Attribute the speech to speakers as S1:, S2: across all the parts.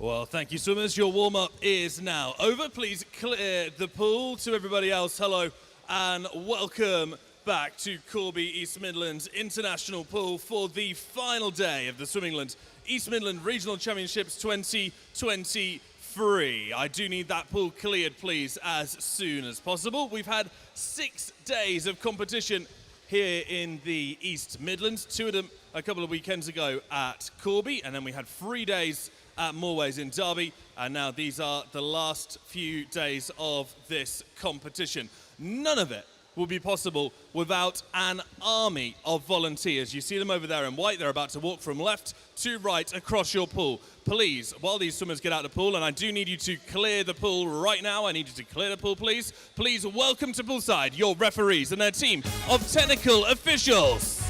S1: Well, thank you, swimmers. Your warm-up is now over. Please clear the pool. To everybody else, hello and welcome back to Corby East Midlands International Pool for the final day of the Swimmingland East Midland Regional Championships 2023. I do need that pool cleared, please, as soon as possible. We've had 6 days of competition here in the East Midlands, 2 of them a couple of weekends ago at Corby, and then we had 3 days at Moorways in Derby, and now these are the last few days of this competition. None of it will be possible without an army of volunteers. You see them over there in white. They're about to walk from left to right across your pool. Please, while these swimmers get out of the pool, and I do need you to clear the pool right now. I need you to clear the pool, please. Please welcome to poolside your referees and their team of technical officials.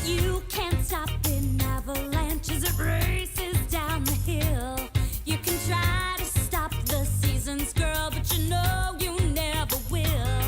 S2: You can't stop an avalanche as it races down the hill. You can try to stop the seasons, girl, but you know you never will.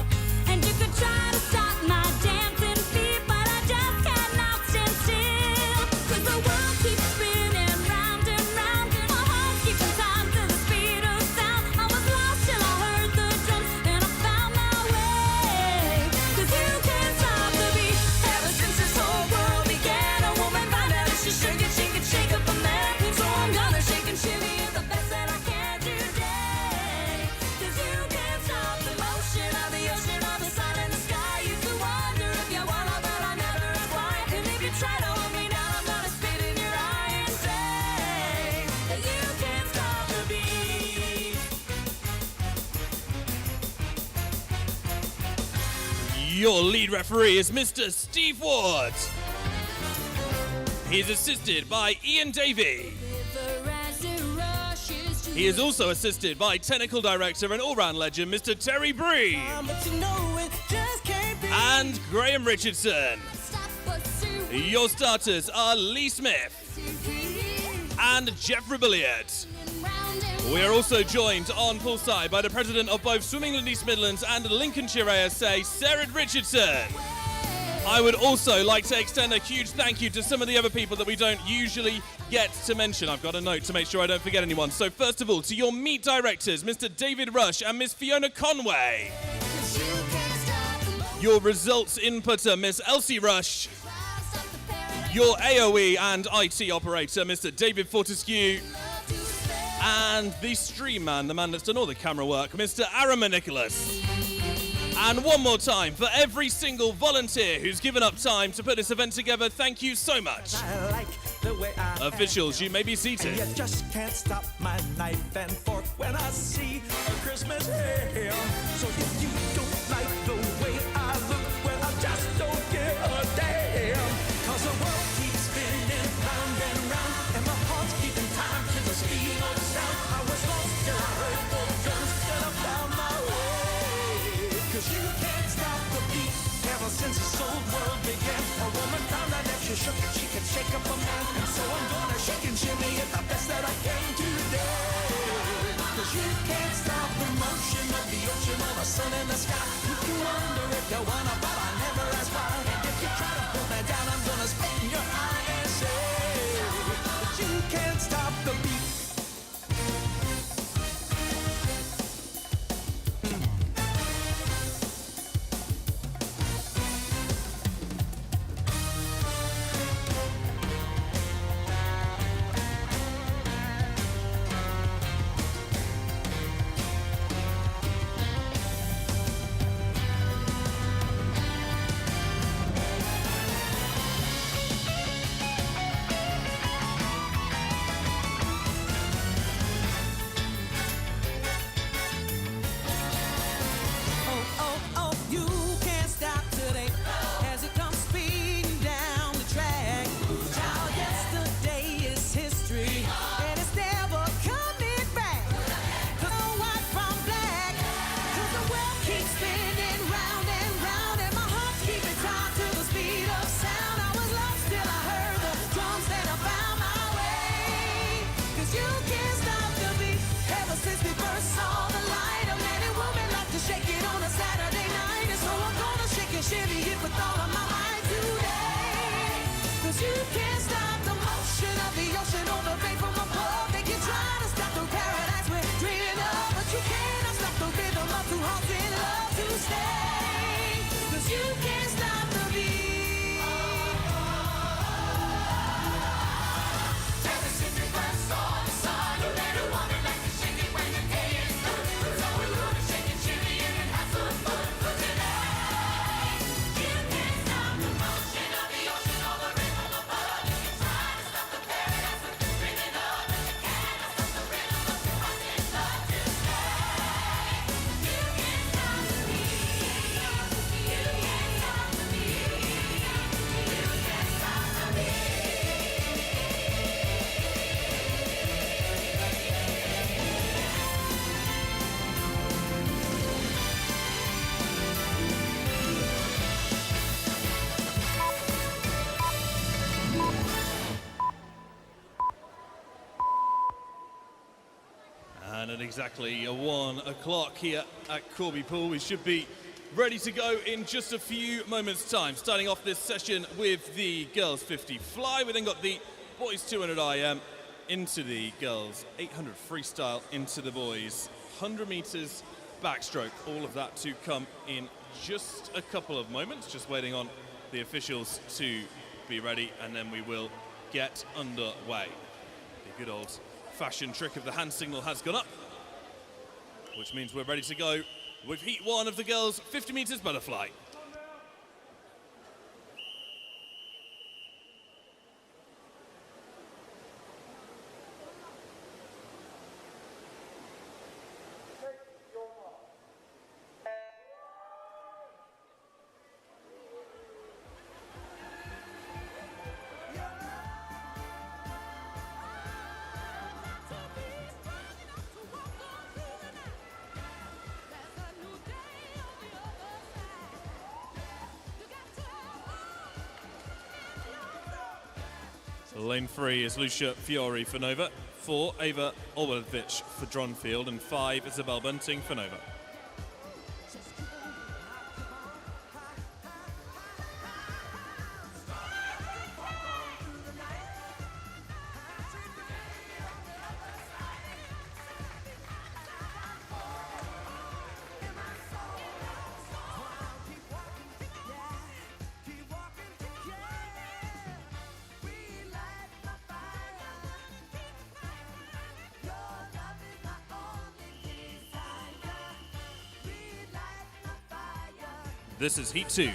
S2: And you could try to stop my dancing feet, but I just cannot stand still. 'Cause the world keeps spinning round and round, my heart keeps in time to the speed of sound. I was lost till I heard the drums and I found my way. 'Cause you can't stop the beat. Ever since this whole world began, a woman found out that she shake up a man. So I'm gonna shake and shimmy is the best that I can today. 'Cause you can't stop the motion of the ocean, of the sun and the sky. You can wonder if you wanna, but I never ask why. And if you try to hold me down, I'm gonna spit in your eye and say that you can't stop the beat.
S1: Your lead referee is Mr. Steve Ward. He is assisted by Ian Davey. He is also assisted by technical director and all-round legend Mr. Terry Bree and Graham Richardson. Your starters are Lee Smith and Jeffrey Billiard. We are also joined on poolside by the president of both Swimmingland East Midlands and Lincolnshire ASA, Sarah Richardson. I would also like to extend a huge thank you to some of the other people that we don't usually get to mention. I've got a note to make sure I don't forget anyone. So first of all, to your meet directors, Mr. David Rush and Miss Fiona Conway. Your results inputter, Miss Elsie Rush. Your AOE and IT operator, Mr. David Fortescue. And the stream man, the man that's done all the camera work, Mr. Arama Nicholas. And one more time, for every single volunteer who's given up time to put this event together, thank you so much. Officials, you may be seated.
S3: You just can't stop my knife and fork when I see a Christmas ham. So if you don't like the way I look, well, I just don't give a damn. 'Cause the world keeps spinning round and round, and my heart's keeping time to the speed of sound. I was lost till I heard the drums and I found my way. 'Cause you can't stop the beat. Ever since this old world began, a woman found out that she could shake up a man. And so I'm gonna shake and shimmy it the best that I can today. 'Cause you can't stop the motion of the ocean, of the sun and the sky. You can wonder if you wanna, but I never ask why. And if you try to pull me down, I'm gonna spit in your eye and say that you can't stop the beat. 'Cause you can't stop the motion of the ocean or the rain from above. They can try to stop the paradise we're dreaming of, but you cannot stop the rhythm of two hearts in love to stay. 'Cause you can't stop the beat. There's a secret verse on the sun. You better wanna like to shake it when the day is through. So we're gonna shake and shimmy and have some fun for tonight. You can't stop the motion of the ocean or the rain from above. You can try to stop the paradise we're dreaming of, but you cannot stop the rhythm of two hearts in love to stay. You can't stop the beat. You can't stop the beat. You can't stop the beat.
S1: And at exactly 1 o'clock here at Corby Pool, we should be ready to go in just a few moments' time. Starting off this session with the girls 50 fly. We then got the boys 200 IM into the girls 800 freestyle into the boys 100 meters backstroke. All of that to come in just a couple of moments. Just waiting on the officials to be ready, and then we will get underway. The good old fashion trick of the hand signal has gone up, which means we're ready to go with heat 1 of the girls 50 meters butterfly. Lane 3 is Lucia Fiore for Nova, 4 Ava Olwevich for Dronfield, and 5 Isabel Bunting for Nova. This is heat 2.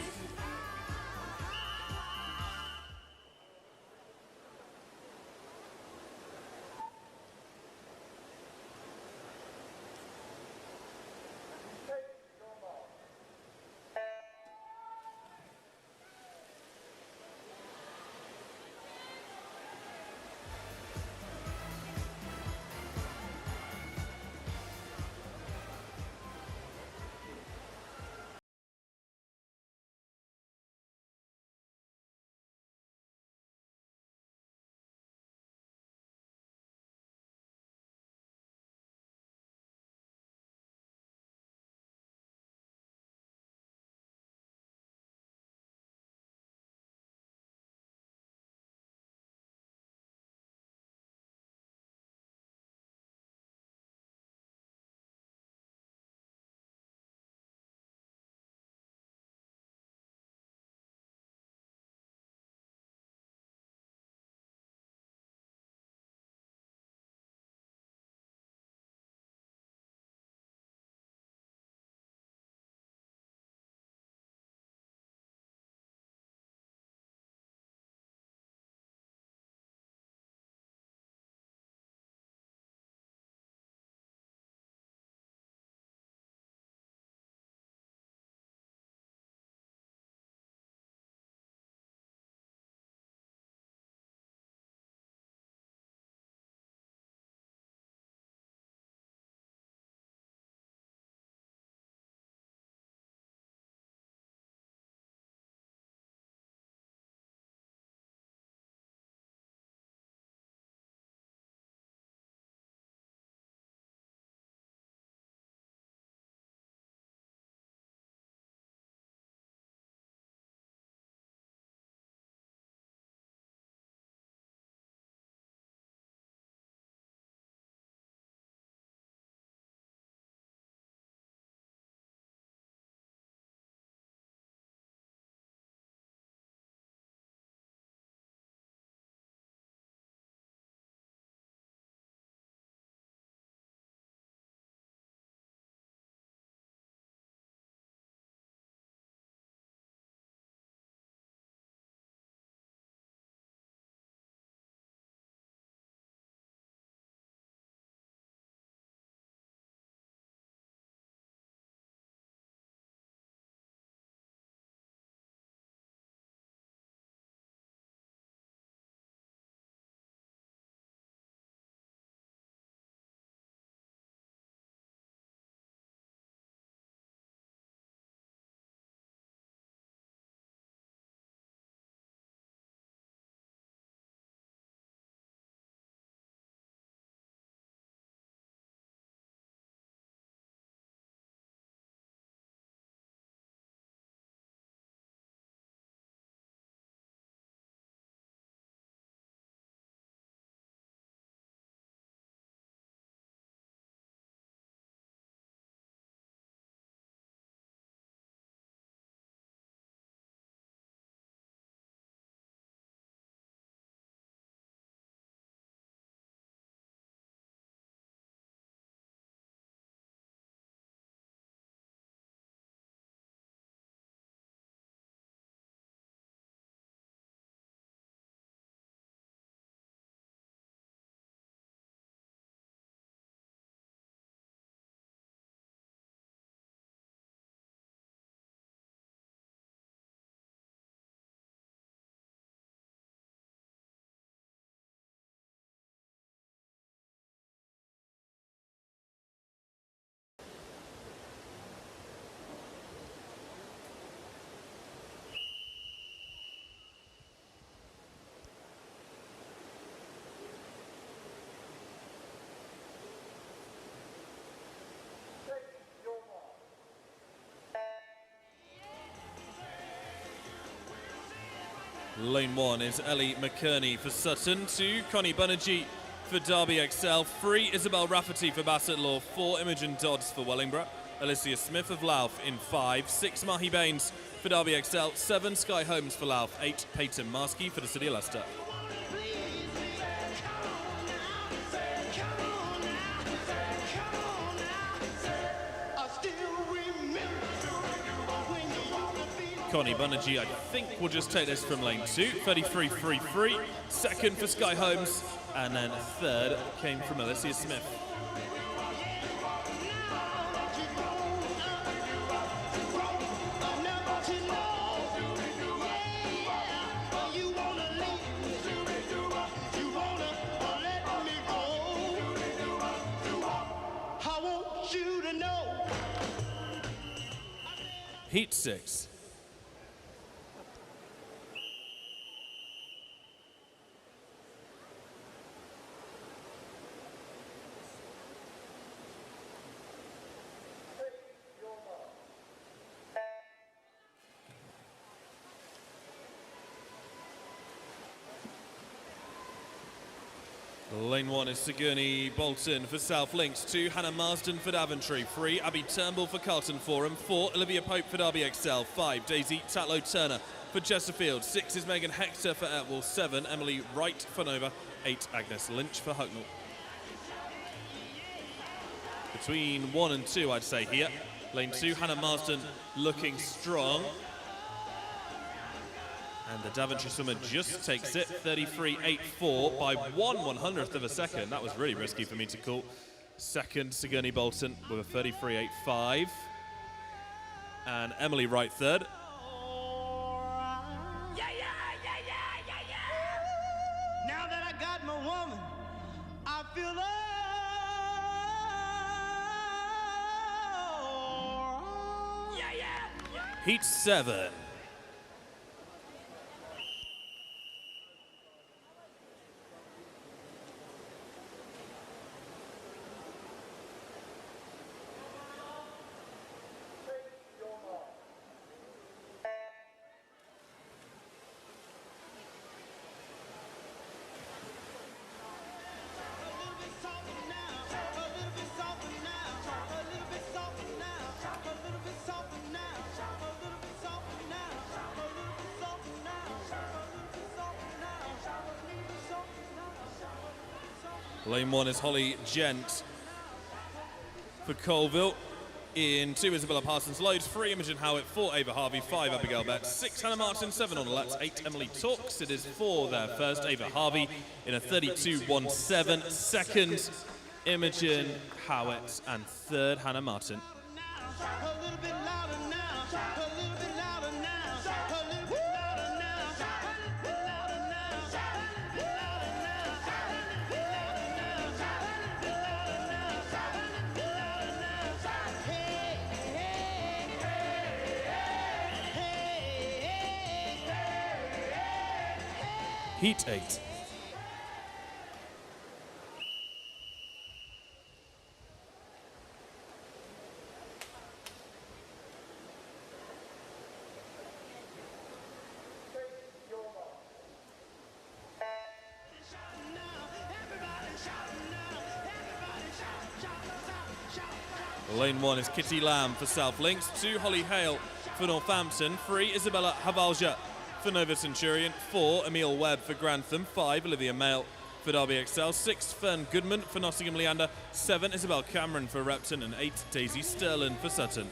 S1: Lane 1 is Ellie McKerney for Sutton, 2 Connie Banerjee for Derby XL, 3 Isabel Rafferty for Bassett Law, 4 Imogen Dodds for Wellingborough, Alicia Smith of Louth in 5, 6 Mahi Baines for Derby XL, 7 Sky Holmes for Louth, 8 Peyton Maskey for the City of Leicester. Connie Banerjee, I think, will just take this from lane 2, 33.33. Second for Sky Holmes, and then third came from Alicia Smith. Heat 6. Lane 1 is Sigourney Bolton for South Links, 2 Hannah Marsden for Daventry, 3 Abby Turnbull for Carlton Forum, 4 Olivia Pope for Derby XL, 5 Daisy Tatlow Turner for Chesterfield, 6 is Megan Hector for Etwall, 7 Emily Wright for Nova, 8 Agnes Lynch for Hucknall. Between 1 and 2, I'd say here. Lane 2, Hannah Marsden looking strong. And the Daventry swimmer just takes it, 33.84 by 1/100th of a second. That was really risky for me to call. Second, Sigourney Bolton with a 33.85. And Emily Wright third.
S3: Now that I got my woman, I feel
S1: Heat 7. Lane 1 is Holly Gent for Colville. In 2, Isabella Parsons-Lodes, 3 Imogen Howitt, 4 Ava Harvey, 5 Abigail Betts, 6 Hannah Martin, 7 on the left, 8 Emily Talks. It is 4 there first, Ava Harvey in a 32.17. Second, Imogen Howitt, and third, Hannah Martin. Heat 8. Lane 1 is Kitty Lamb for South Links, 2 Holly Hale for Northampton, 3 Isabella Havalja for Nova Centurion, 4 Emile Webb for Grantham, 5 Olivia Mail for Derby XL, 6 Fern Goodman for Nottingham Leander, 7 Isabel Cameron for Repton, and 8 Daisy Sterling for Sutton.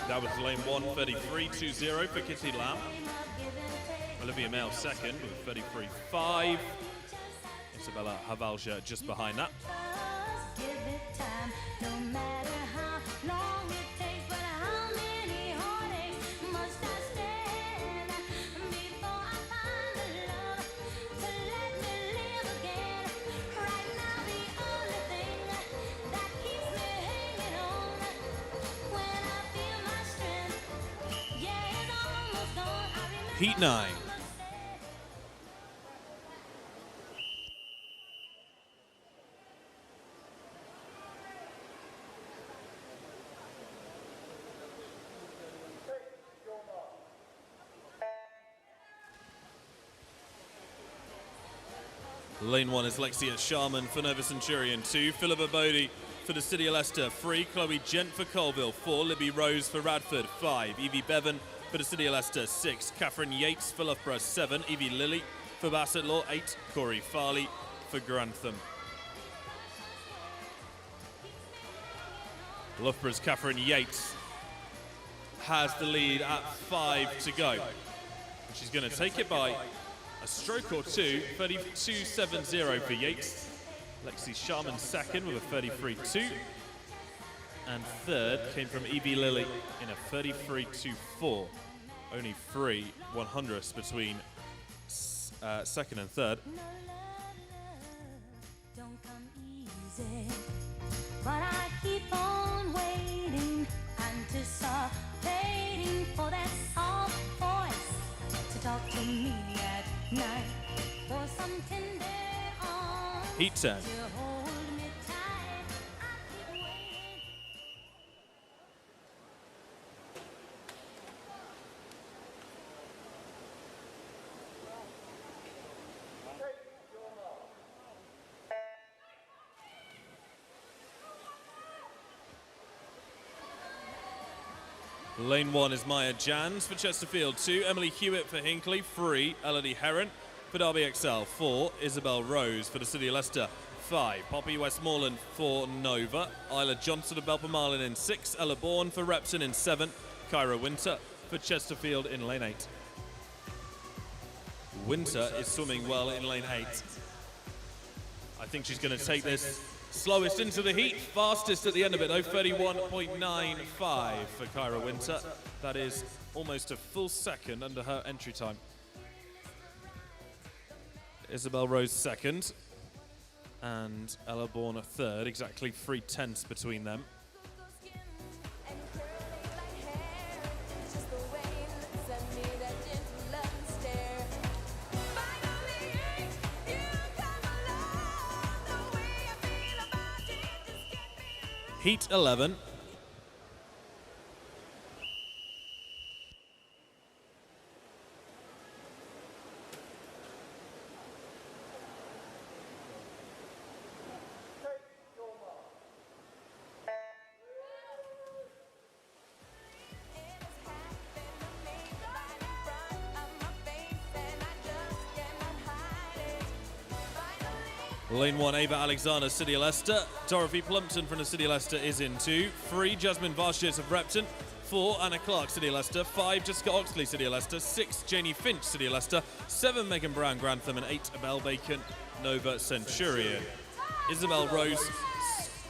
S1: That was lane 1, 33.20 for Kitty Lamb. Olivia Mail second with 33.5. Isabella Havalja just behind that. Heat 9. Lane 1 is Lexia Sharman for Nova Centurion. 2, Philippa Bodie for the City of Leicester. 3, Chloe Gent for Colville. 4, Libby Rose for Radford. 5, Evie Bevan for the City of Leicester. 6, Catherine Yates for Loughborough. 7, Evie Lilly for Bassett Law. 8, Corey Farley for Grantham. Loughborough's Catherine Yates has the lead at 5 to go. She's going to take it by a stroke or two, 32.70 for Yates. Lexi Sharman second with a 33.2. And third came from Evie Lilly in a 33.24. Only 3 100ths between second and third.
S2: Don't come easy, but I keep on waiting, anticipating for that soft voice to talk to me at night, for some tender arms
S1: Heat 10.
S2: to hold me tight. I keep waiting.
S1: Lane 1 is Maya Jans for Chesterfield. 2, Emily Hewitt for Hinckley. 3, Elodie Heron for Derby XL. 4, Isabel Rose for the City of Leicester. 5, Poppy Westmoreland for Nova. Isla Johnson of Belpermarlin in 6, Ella Bourne for Repton in 7, Kyra Winter for Chesterfield in lane 8. Winter is swimming well in lane 8. I think she's going to take this slowest into the heat, fastest at the end of it though, 31.95 for Kyra Winter. That is almost a full second under her entry time. Isabel Rose second and Ella Bourne third, exactly 3/10 between them. Heat 11. Lane 1, Ava Alexander, City of Leicester. Dorothy Plumpton from the City of Leicester is in 2. 3, Jasmine Varshias of Repton. 4, Anna Clark, City of Leicester. 5, Jessica Oxley, City of Leicester. 6, Janie Finch, City of Leicester. 7, Megan Brown, Grantham. And 8, Abel Bacon, Nova Centurion. Isabel Rose,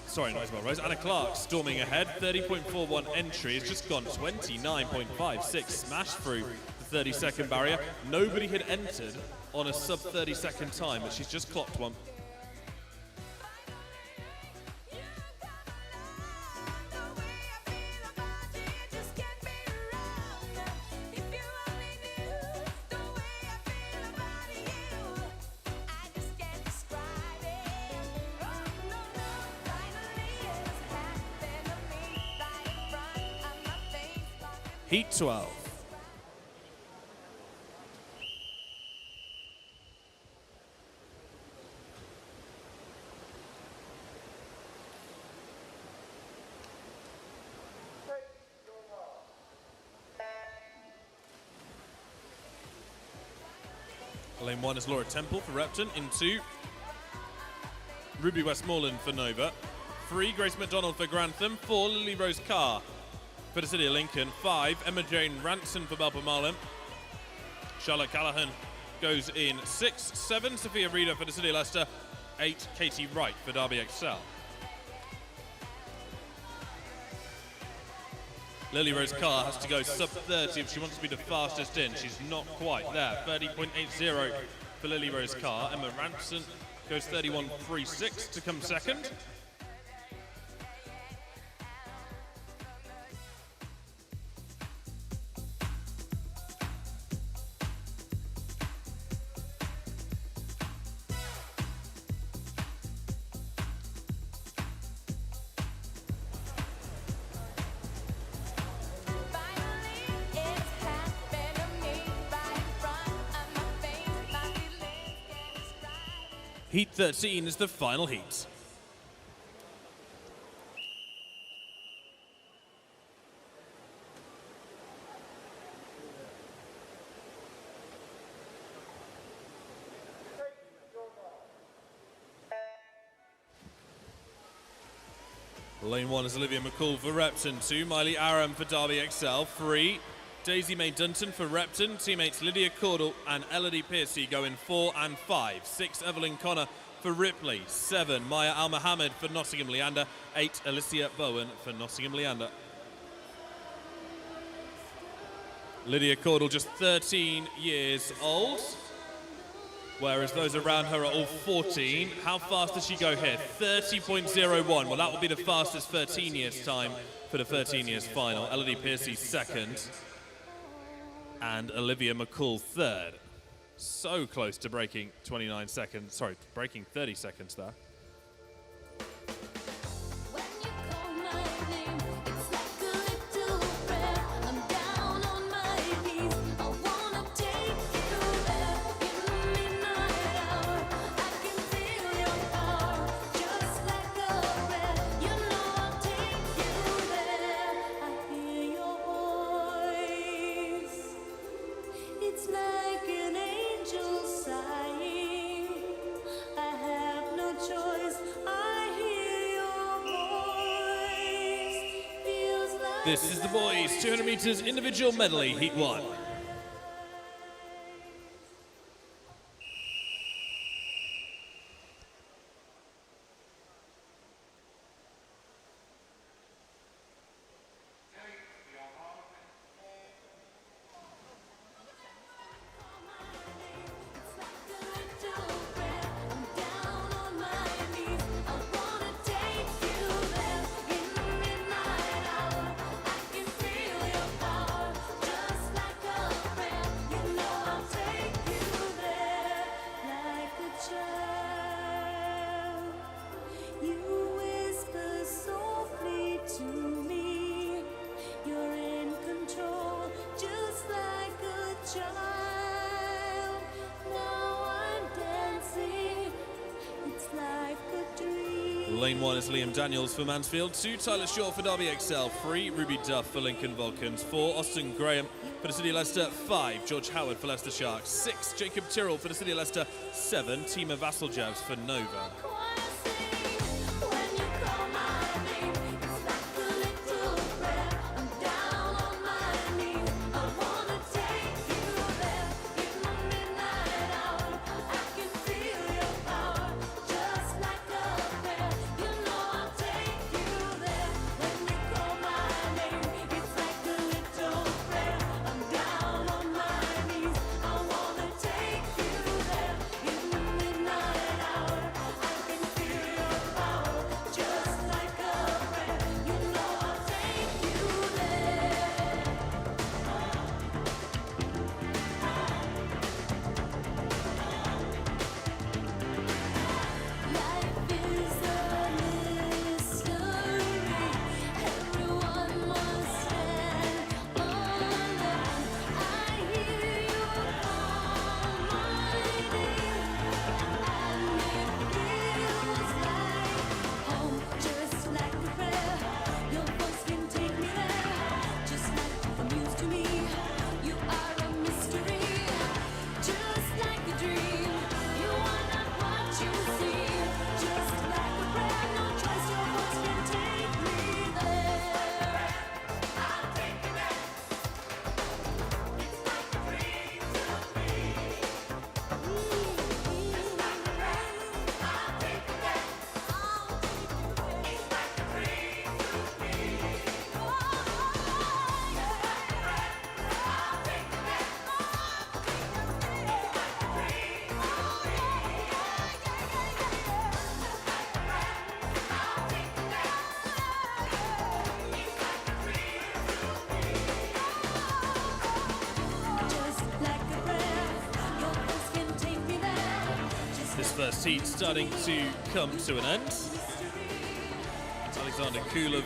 S1: sorry, not Isabel Rose, Anna Clark storming ahead. 30.41 entry has just gone 29.56, smashed through the 30-second barrier. Nobody had entered on a sub 30-second time, but she's just clocked one. Heat 12. Lane 1 is Laura Temple for Repton. In 2, Ruby Westmoreland for Nova. 3, Grace McDonald for Grantham. 4, Lily Rose Carr for the City of Lincoln. 5, Emma Jane Ranson for Belpermarlin. Charlotte Callahan goes in 6. 7, Sophia Reader for the City of Leicester. 8, Katie Wright for Derby XL. Lily Rose Carr has to go sub 30 if she wants to be the fastest in. She's not quite there. 30.80 for Lily Rose Carr. Emma Ranson goes 31.36 to come second. Heat 13 is the final heat. Lane 1 is Olivia McCall for Repton, 2 Miley Aram for Derby XL, 3 Daisy May Dunton for Repton, teammates Lydia Cordell and Elodie Piercy go in 4 and 5, 6 Evelyn Connor for Ripley, 7 Maya Al Mohammed for Nottingham Leander, 8 Alicia Bowen for Nottingham Leander. Lydia Cordell just 13 years old, whereas those around her are all 14. How fast does she go here? 30.01. Well, that will be the fastest 13 years time for the 13 years final. Elodie Piercy second, and Olivia McCall third. So close to breaking 29 seconds. Sorry, breaking 30 seconds there. This is the boys' 200 meters individual medley, heat 1. Lane 1 is Liam Daniels for Mansfield, 2 Tyler Shaw for Derby XL, 3 Ruby Duff for Lincoln Vulcans, 4 Austin Graham for the City of Leicester, 5 George Howard for Leicester Sharks, 6 Jacob Tyrrell for the City of Leicester, 7 Tima Vasseljavs for Nova. First heat starting to come to an end. Alexander Kulov,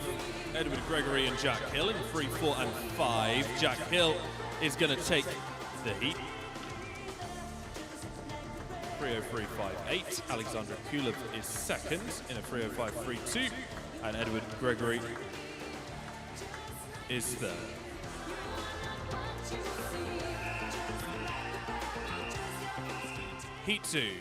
S1: Edward Gregory and Jack Hill in 3, 4 and 5. Jack Hill is going to take the heat. 3:03.58. Alexandra Kulov is second in a 3:05.32. And Edward Gregory is third. Heat 2.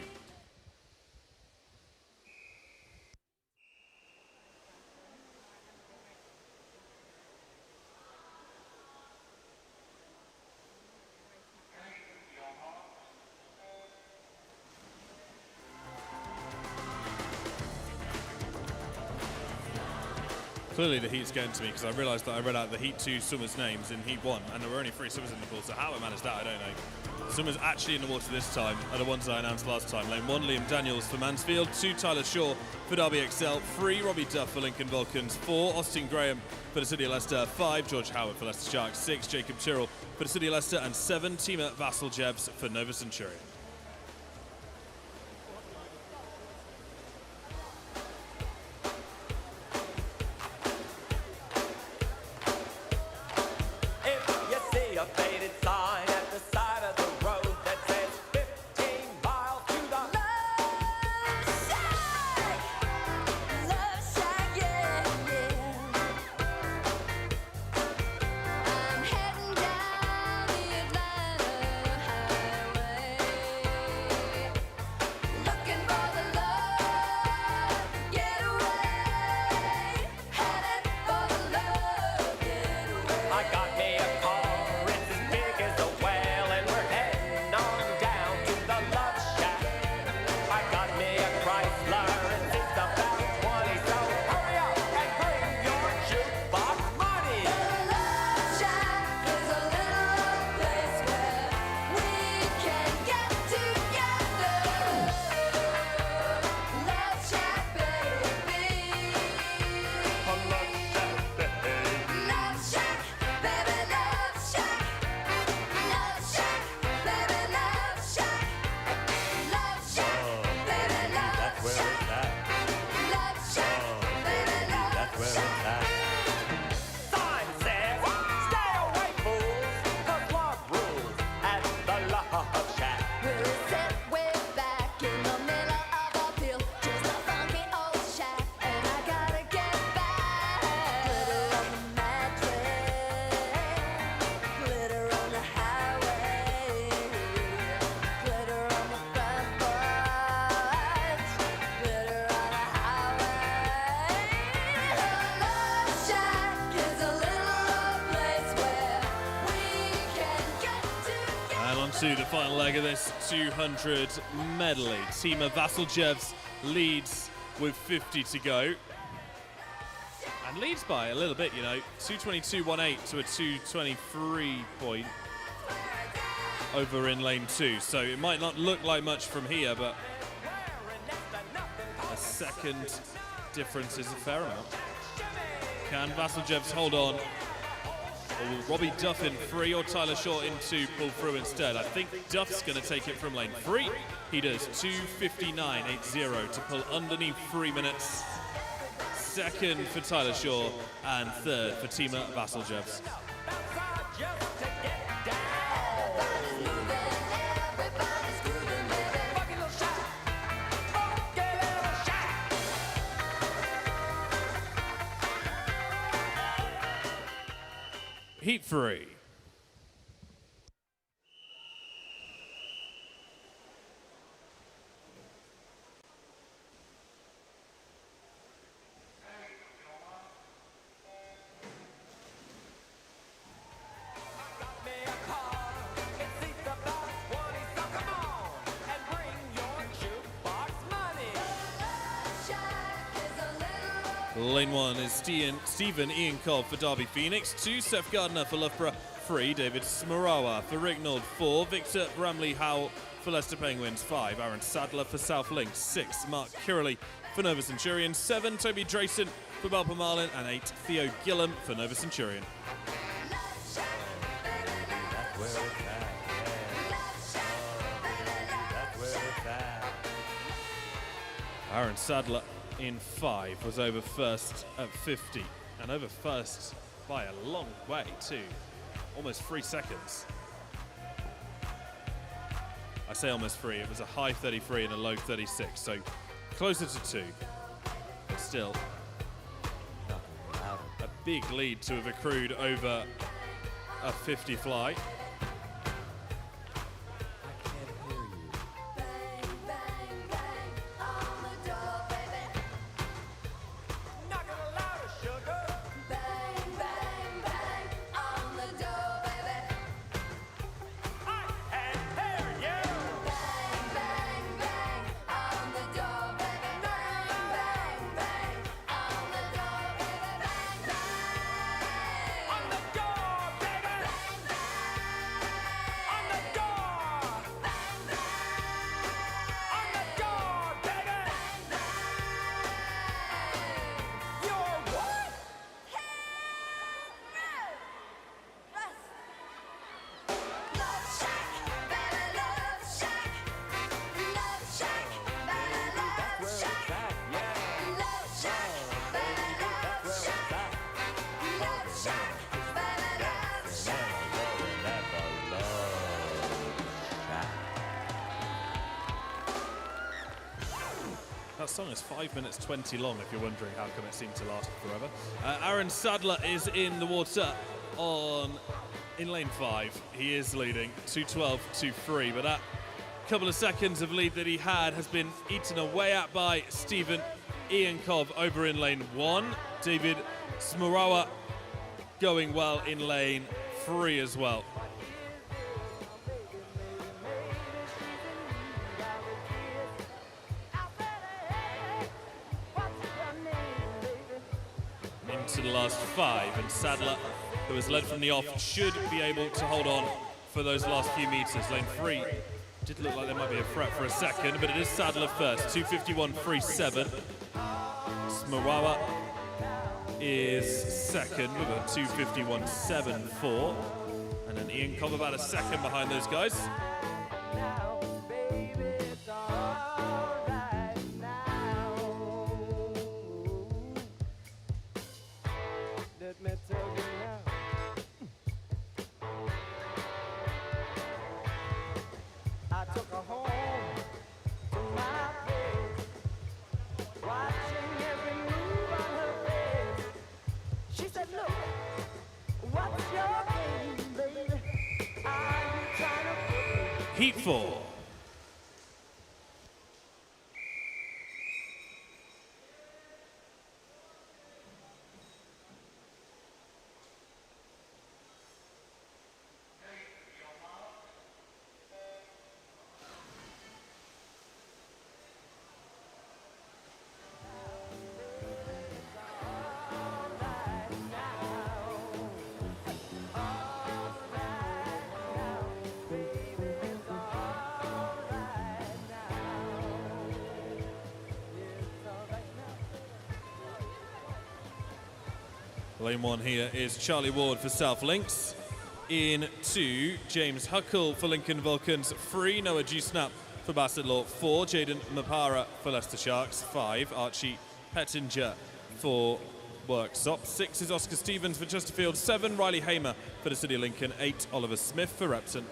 S1: Clearly the heat's getting to me because I realised that I read out the Heat 2 swimmers' names in Heat 1 and there were only 3 swimmers in the pool, so how I managed that I don't know. Swimmers actually in the water this time are the ones I announced last time. Lane 1, Liam Daniels for Mansfield, 2, Tyler Shaw for Derby XL, 3, Robbie Duff for Lincoln Vulcans, 4, Austin Graham for the City of Leicester, 5, George Howard for Leicester Sharks, 6, Jacob Tyrrell for the City of Leicester, and 7, Tima Vasseljevs for Nova Centurion. To the final leg of this 200 medley. Tima Vasseljevs leads with 50 to go. And leads by a little bit, you know, 222.18 to a 223 point over in lane 2. So it might not look like much from here, but a second difference is a fair amount. Can Vasseljevs hold on? Or will Robbie Duff in 3 or Tyler Shaw in 2 pull through instead? I think Duff's going to take it from lane 3. He does 2:59.80 to pull underneath 3 minutes. Second for Tyler Shaw and third for Tima Vasseljevs. Heat 3. Lane 1 is Stephen Ian Cobb for Derby Phoenix, 2 Seth Gardner for Loughborough, 3 David Smarawa for Ricknold, 4 Victor Bramley Howell for Leicester Penguins, 5 Aaron Sadler for South Link, 6 Mark Kirley for Nova Centurion, 7 Toby Drayson for Belper Marlin, and 8 Theo Gillam for Nova Centurion. Aaron Sadler in 5 was over first at 50, and over first by a long way too, almost 3 seconds. I say almost 3. It was a high 33 and a low 36, so closer to 2. But still, a big lead to have accrued over a 50 fly. That song is 5 minutes 20 long, if you're wondering how come it seemed to last forever. Aaron Sadler is in the water in lane 5. He is leading 2:12, 2:3, but that couple of seconds of lead that he had has been eaten away at by Stephen Iankov over in lane 1. David Smurawa going well in lane 3 as well. To the last 5, and Sadler, who was led from the off, should be able to hold on for those last few meters. Lane 3 did look like there might be a threat for a second, but it is Sadler first, 2:51.37. Smurawa is second with a 2:51.74, and then Iankov about a second behind those guys. Heat 4. Lane 1 here is Charlie Ward for South Links. In 2, James Huckle for Lincoln Vulcans. 3, Noah Dewsnap for Bassetlaw. 4, Jaden Mapara for Leicester Sharks. 5, Archie Pettinger for Worksop. 6 is Oscar Stevens for Chesterfield. 7, Riley Hamer for the City of Lincoln. 8, Oliver Smith for Repton.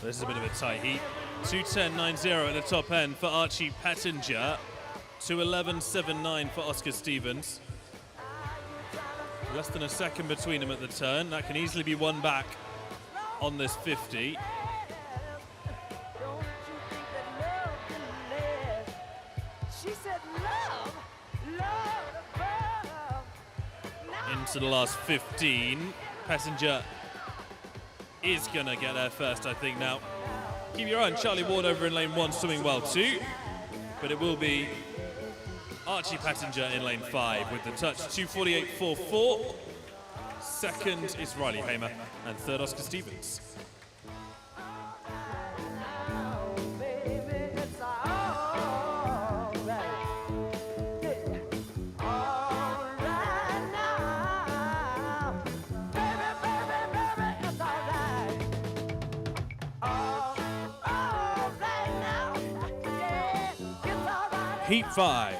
S1: This is a bit of a tight heat. 2:10.90 at the top end for Archie Pettinger. 2:11.79 for Oscar Stevens. Less than a second between them at the turn. That can easily be won back on this 50. Into the last 15. Pettinger is going to get there first, I think, now. Keep your eye on Charlie Ward over in lane 1, swimming well too. But it will be Archie Pettinger in lane 5 with the touch. 2:48.44. Second is Riley Hamer, and third Oscar Stevens. Heat 5.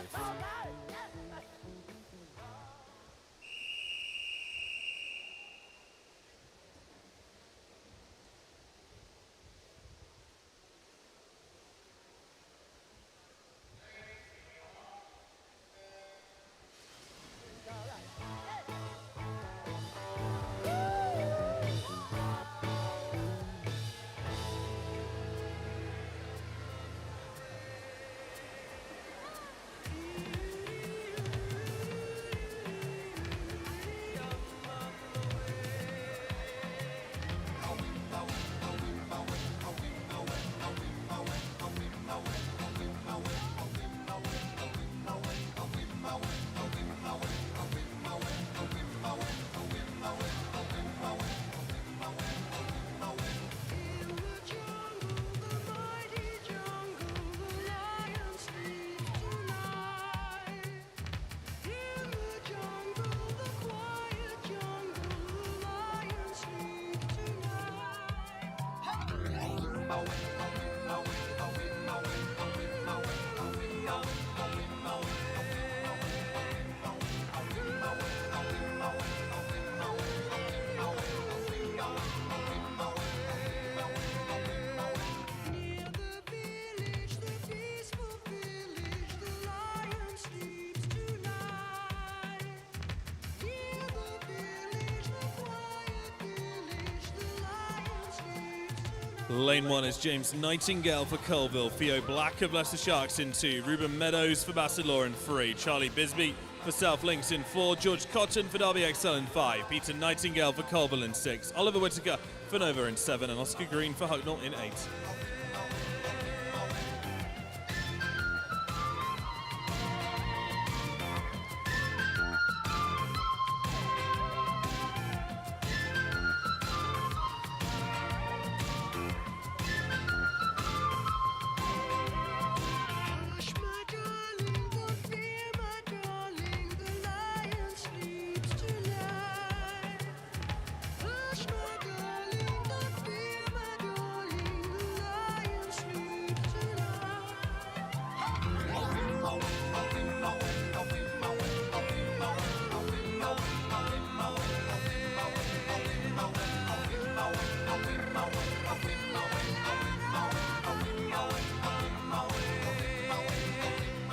S1: Lane 1 is James Nightingale for Colville, Theo Black of Leicester Sharks in 2, Ruben Meadows for Bassador in 3, Charlie Bisbee for South Links in 4, George Cotton for Derby XL in 5, Peter Nightingale for Colville in 6, Oliver Whittaker for Nova in 7, and Oscar Green for Hucknall in 8.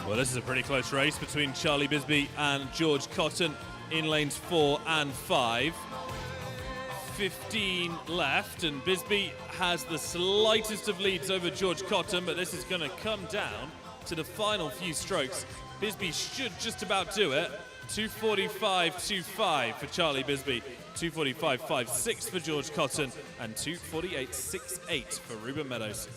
S1: Well, this is a pretty close race between Charlie Bisbee and George Cotton in lanes 4 and 5. 15 left, and Bisbee has the slightest of leads over George Cotton, but this is going to come down to the final few strokes. Bisbee should just about do it. 2:45.25 for Charlie Bisbee, 2:45.56 for George Cotton, and 2:48.68 for Ruben Meadows.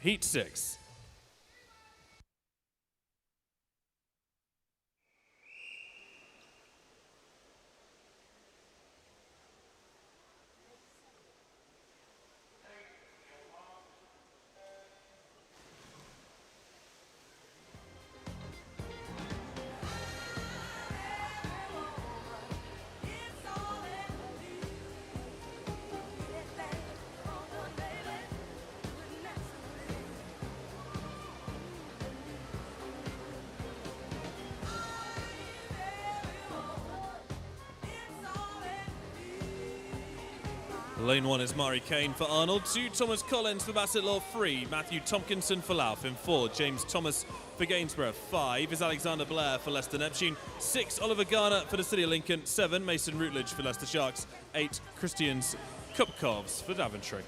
S1: Heat 6. Lane 1 is Mari Kane for Arnold. 2, Thomas Collins for Bassett Law. 3, Matthew Tompkinson for Louth. In 4, James Thomas for Gainsborough. 5 is Alexander Blair for Leicester Neptune. 6, Oliver Garner for the City of Lincoln. 7, Mason Routledge for Leicester Sharks. 8, Christians Kupkovs for Daventry.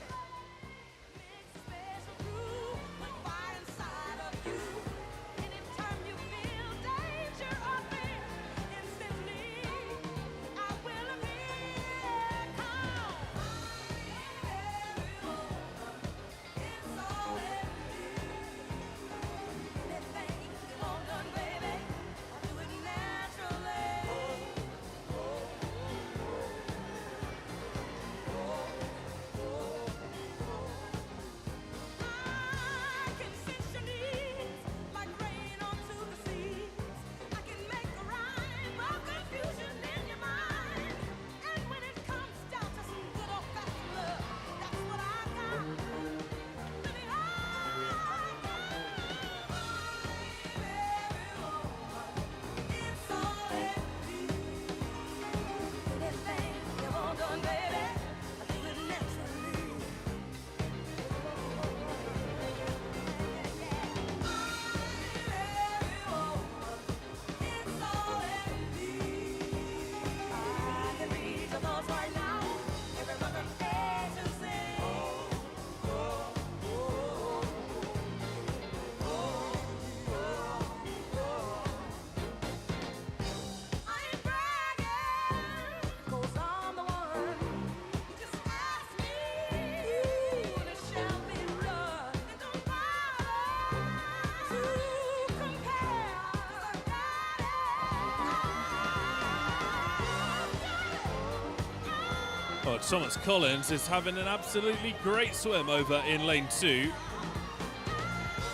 S1: Oh, Thomas Collins is having an absolutely great swim over in lane 2.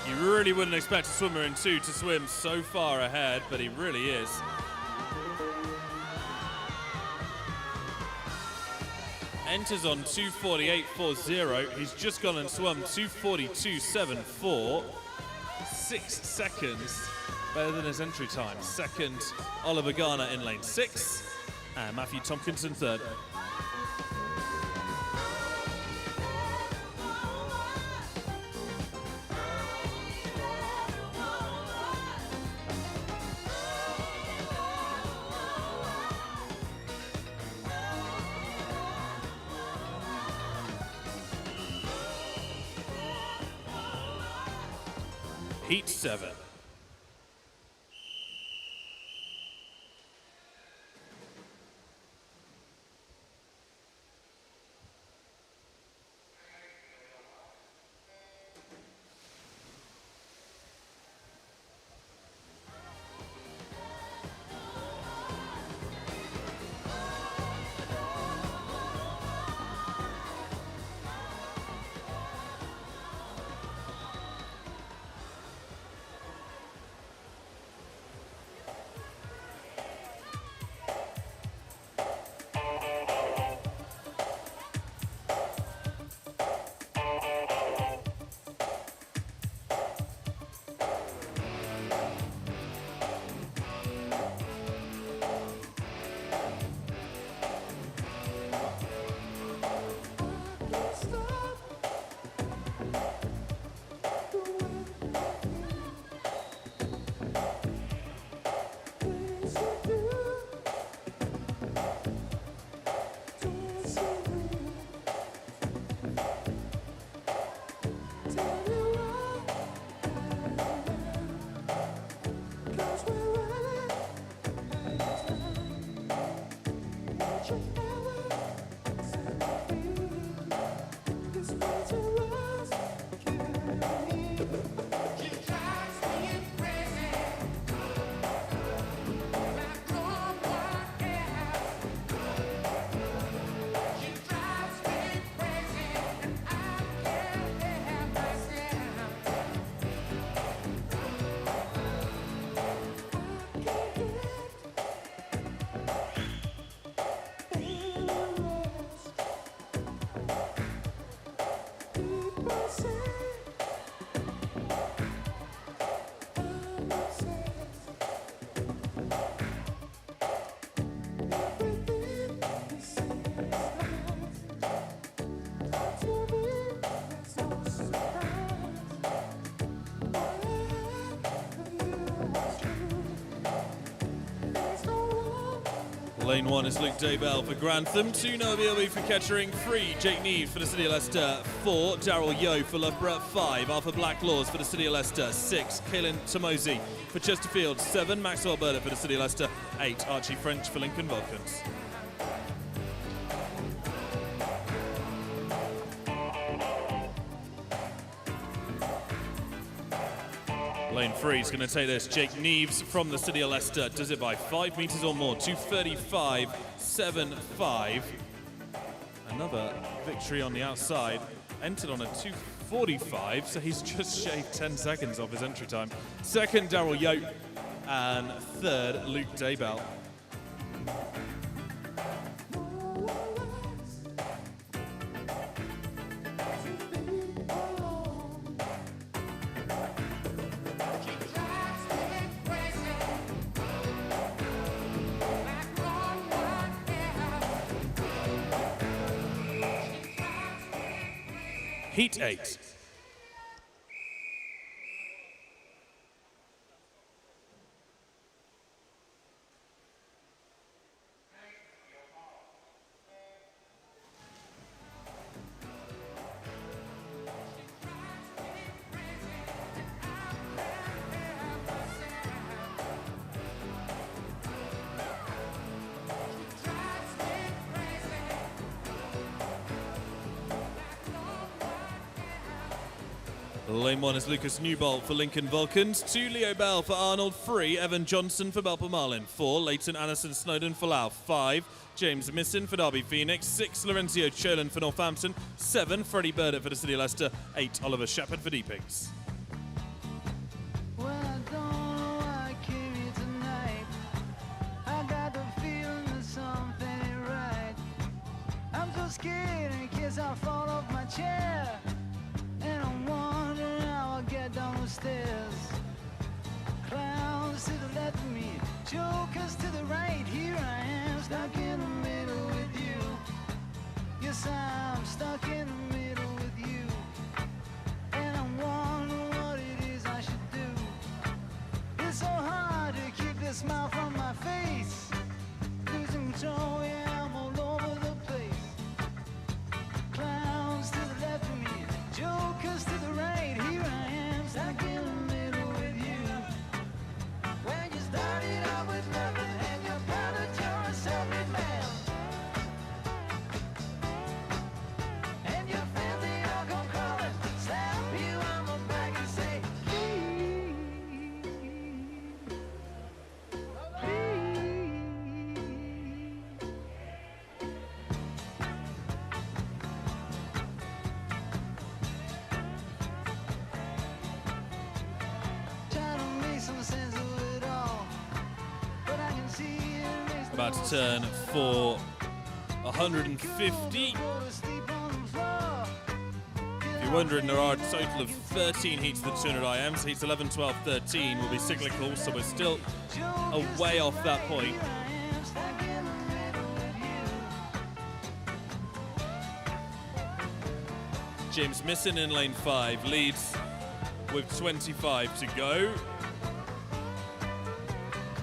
S1: You really wouldn't expect a swimmer in 2 to swim so far ahead, but he really is. Enters on 2:48.40. He's just gone and swum 2:42.74. 6 seconds better than his entry time. Second, Oliver Garner in lane 6, and Matthew Tompkinson third. Heat 7. Lane 1 is Luke Daybell for Grantham, 2 Noah Bealby for Kettering, 3 Jake Neve for the City of Leicester, 4 Daryl Yo for Loughborough, 5 Arthur Blacklaws for the City of Leicester, 6 Kaelin Tomosi for Chesterfield, 7 Maxwell Burdett for the City of Leicester, 8 Archie French for Lincoln Vulcans. Lane 3 is going to take this. Jake Neves from the City of Leicester does it by 5 metres or more. 2:35.75. Another victory on the outside. Entered on a 2:45, so he's just shaved 10 seconds off his entry time. Second, Daryl Yote. And third, Luke Daybell. Heat 8. Lane 1 is Lucas Newbold for Lincoln Vulcans, 2 Leo Bell for Arnold, 3 Evan Johnson for Belper Marlin, 4 Leighton Anderson Snowden for Louth, 5 James Misson for Derby Phoenix, 6 Lorenzo Cholan for Northampton, 7 Freddie Burdett for the City of Leicester, 8 Oliver Shepherd for Deepings.
S4: Scared in case I fall off my chair, and I'm wondering how I'll get down the stairs. Clowns to the left of me, jokers to the right. Here I am, stuck in the middle with you. Yes, I'm stuck in the middle with you, and I'm wondering what it is I should do. It's so hard to keep the smile from my face. Losing control, yeah, I'm all over the place. Clowns to the left of me, jokers to the right. Here I am, stuck in the middle with you. When you started out with nothing and you found that you're a self-made man, and your friends they all come crawling, slap you on the back and say, please, please.
S1: About to turn for 150. If you're wondering, there are a total of 13 heats of the 200 IMs. Heats 11, 12, 13 will be cyclical, so we're still a way off that point. James Misson in lane 5 leads with 25 to go.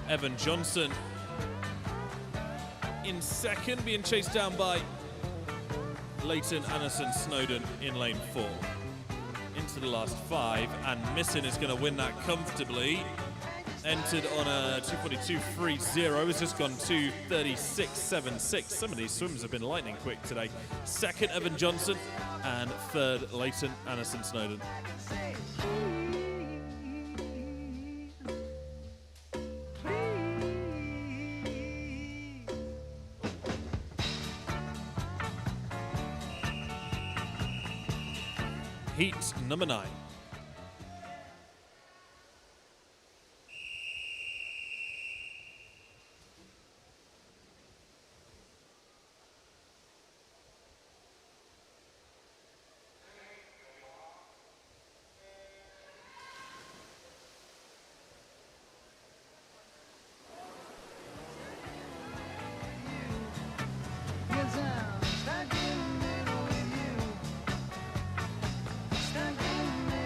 S1: Evan Johnson in second, being chased down by Leighton Anderson Snowden in lane 4. Into the last 5, and Misson is going to win that comfortably. Entered on a 2:42.30, has just gone 2:36.76. Some of these swims have been lightning quick today. Second, Evan Johnson, and third, Leighton Anderson Snowden. Heat number 9.
S4: Stuck in the middle with you. Stuck in the middle.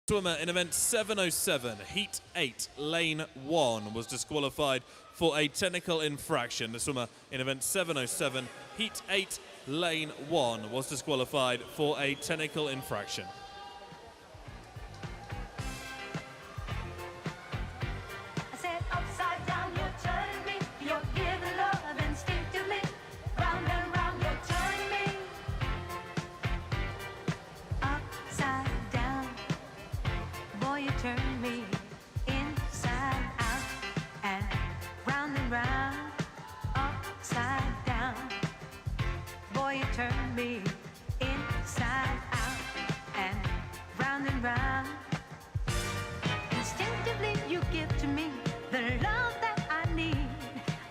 S1: Swimmer in event 707, heat 8, lane 1, was disqualified for a technical infraction. The swimmer in event 707, heat 8, lane 1, was disqualified for a technical infraction.
S2: I said upside down, you're turning me. You're giving love instinctively. Round and round, you're turning me. Upside down, boy, you turn me inside out and round, upside down. Boy, you turn me inside out and round. Instinctively, you give to me the love that I need.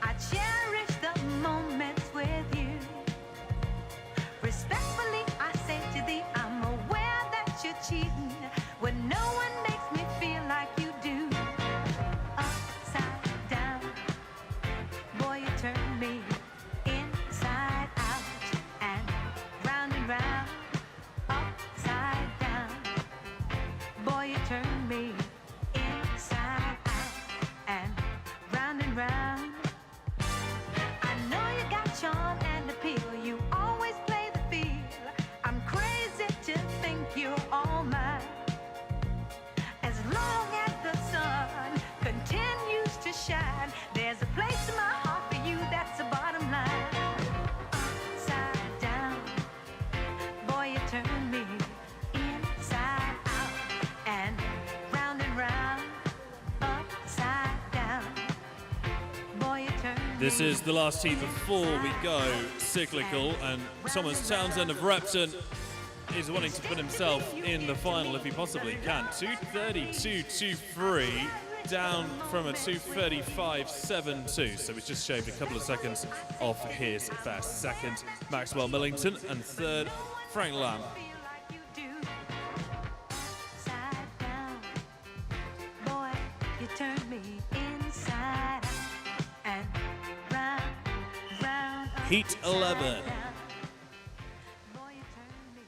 S2: I cherish the moments with you. Respectfully, I say to thee, I'm aware that you're cheating when no one makes me feel like you do. Upside down, boy, you turn me inside out and round, upside down. Boy, you turn me inside out and round. I know you got charm and appeal. You always play the field. I'm crazy to think you're all mine. As long as the sun continues to shine, there's a place in my heart for you. That's the bottom line. Upside down, boy, you turn me inside out and round, upside down. Boy, you turn me.
S1: This is the last heat before we go cyclical, and Thomas Townsend of Repton is wanting to put himself in the final if he possibly can. 2:32.23, down from a 2:35.72, so he's just shaved a couple of seconds off his best. Second, Maxwell Millington, and third, Frank Lamb.
S2: Feel like you do. Upside down, boy, you turn me inside out and round.
S1: Heat 11.
S2: Boy, you turn me.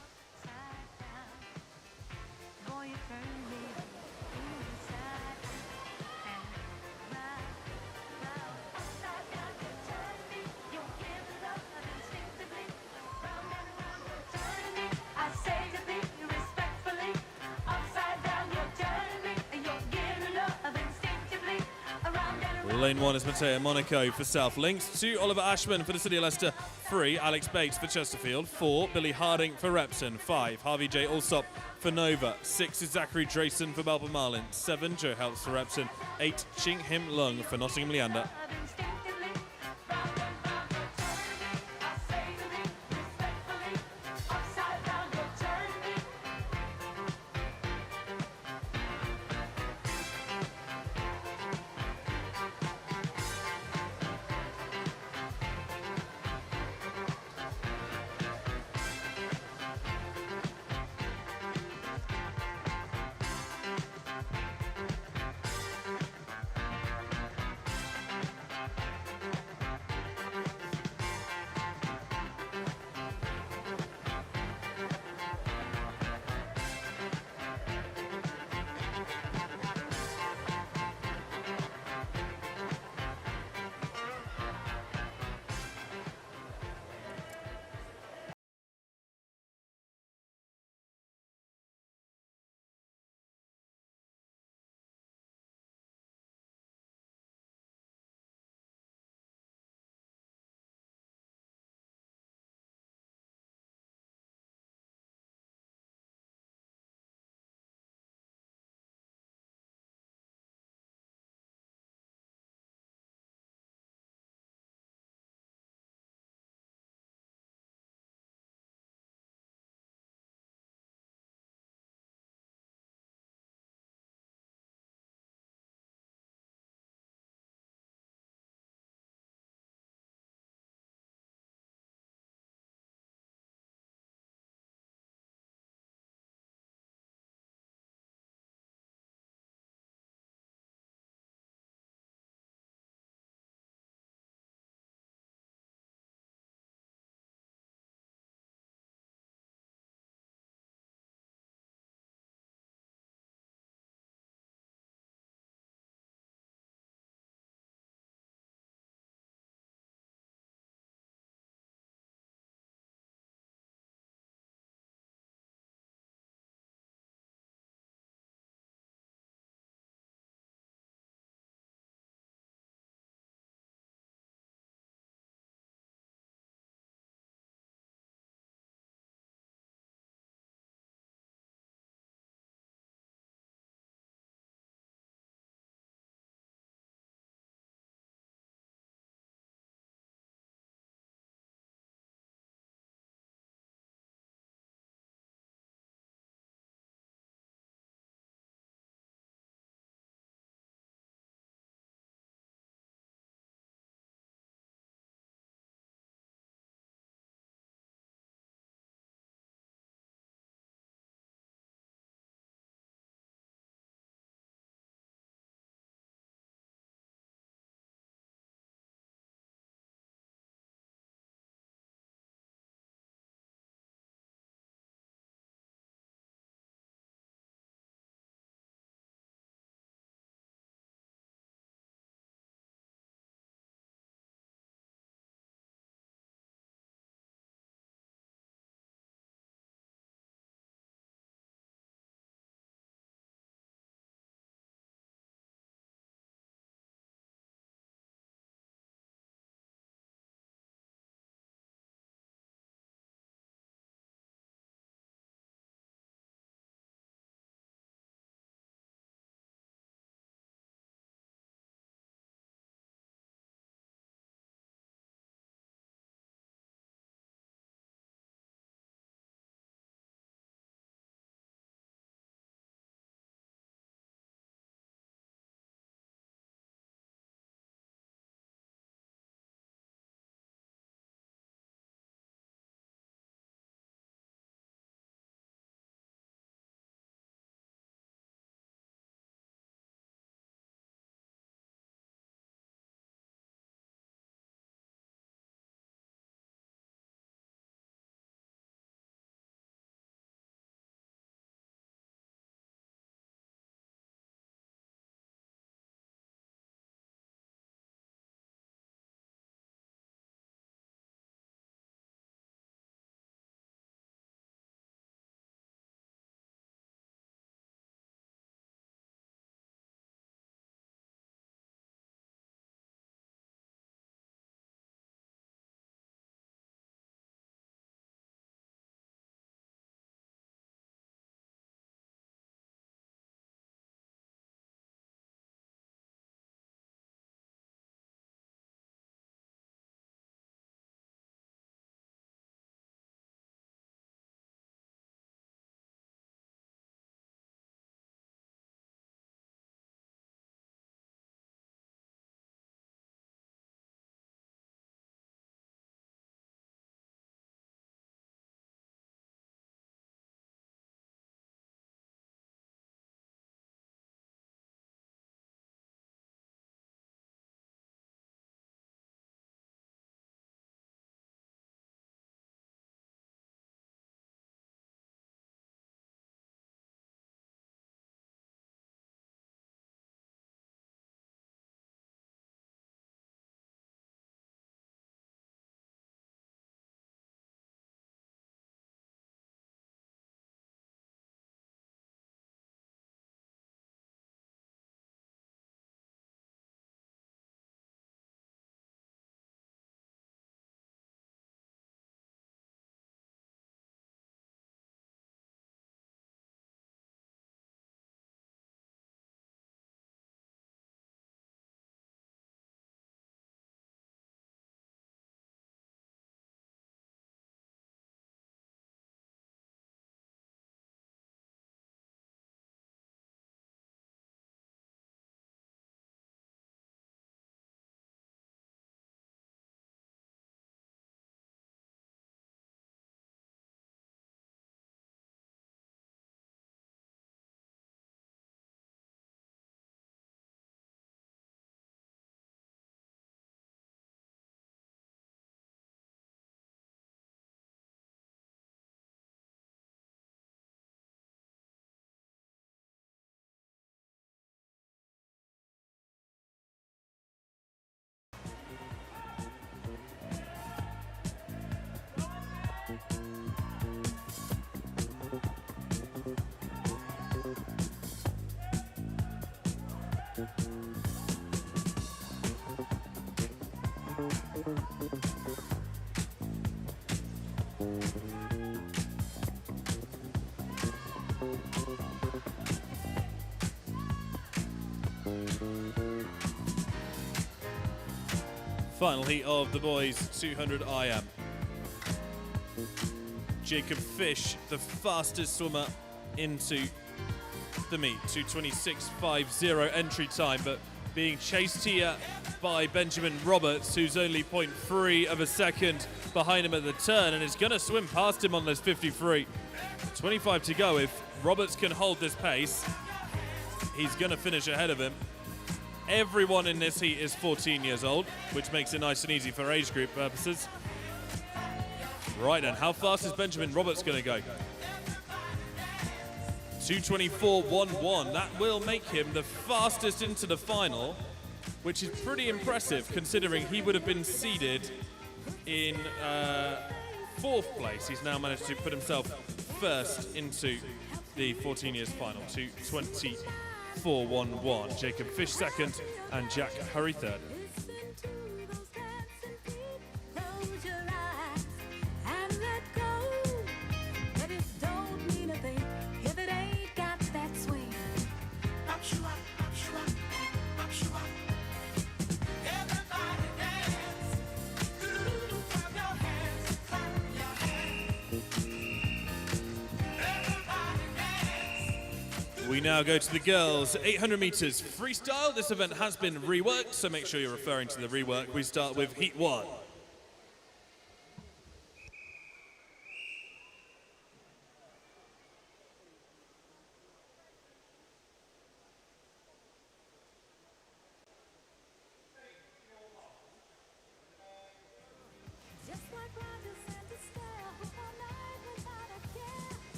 S2: Upside down, boy, you turn me inside and round. Upside down, you turn me. You give love instinctively. Round and round, you're turning me. I say to thee respectfully. Upside down, you're turning me. You give love instinctively. Around and around.
S1: Lane 1 is Matteo Monaco for South Links. 2, Oliver Ashman for the City of Leicester. 3, Alex Bates for Chesterfield. 4, Billy Harding for Repton. 5, Harvey J. Alsop for Nova. 6 is Zachary Drayson for Melbourne Marlin. 7, Joe Helps for Repton. 8, Ching Him Lung for Nottingham Leander.
S2: Instinctively, round and round, you're turning me. I say to thee respectfully. Upside down, you're turning me.
S1: Final heat of the boys 200 IM. Jacob Fish, the fastest swimmer into the meet, 2:26.50 entry time, but being chased here by Benjamin Roberts, who's only 0.3 of a second behind him at the turn and is going to swim past him on this 53. 25 to go. If Roberts can hold this pace, he's going to finish ahead of him. Everyone in this heat is 14 years old, which makes it nice and easy for age group purposes. Right then, how fast is Benjamin Roberts going to go? 2:24.11. That will make him the fastest into the final, which is pretty impressive considering he would have been seeded in 4th place. He's now managed to put himself first into the 14 years final, 2:24.11. Jacob Fish second and Jack Hurry third.
S2: Listen to those dancing feet. Close your eyes and let go. But it don't mean a thing if it ain't got that swing.
S3: Up, you up, up, you up, up, you up. Everybody dance. Clap your hands, clap your hands. Everybody dance.
S1: We now go to the girls' 800 meters freestyle. This event has been reworked, so make sure you're referring to the rework. We start with heat 1.
S2: Just like Roger Santa stare all night without a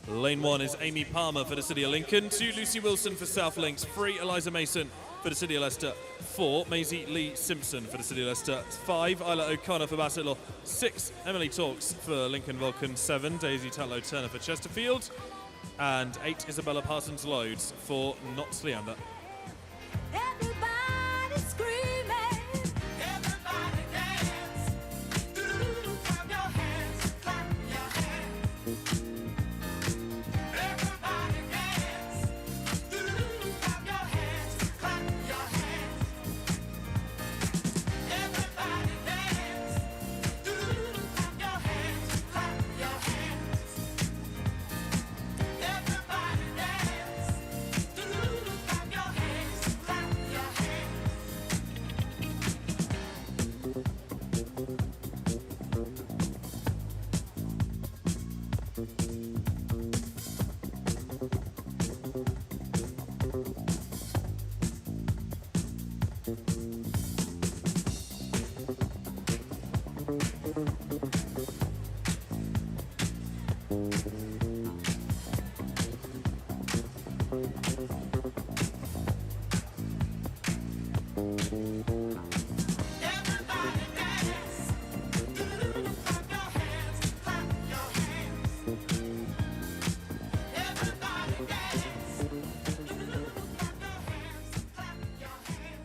S2: care.
S1: Lane 1 is Amy Palmer for the City of Lincoln, 2 Lucy Wilson for South Links, 3 Eliza Mason for the City of Leicester, 4 Maisie Lee Simpson for the City of Leicester, 5 Isla O'Connor for Bassett Law, 6 Emily Talks for Lincoln Vulcan, 7 Daisy Tatlow Turner for Chesterfield, and 8 Isabella Parsons Loads for Notts Leander.
S2: Everybody screaming.
S3: Everybody dance. Clap your hands, clap your hands. Everybody dance. Clap your hands, clap your hands. Everybody dance. Clap your hands, clap your hands. Everybody dance. Clap your hands, clap your hands. Everybody dance. Clap your hands, clap your hands. Everybody dance. Clap your hands, clap your hands.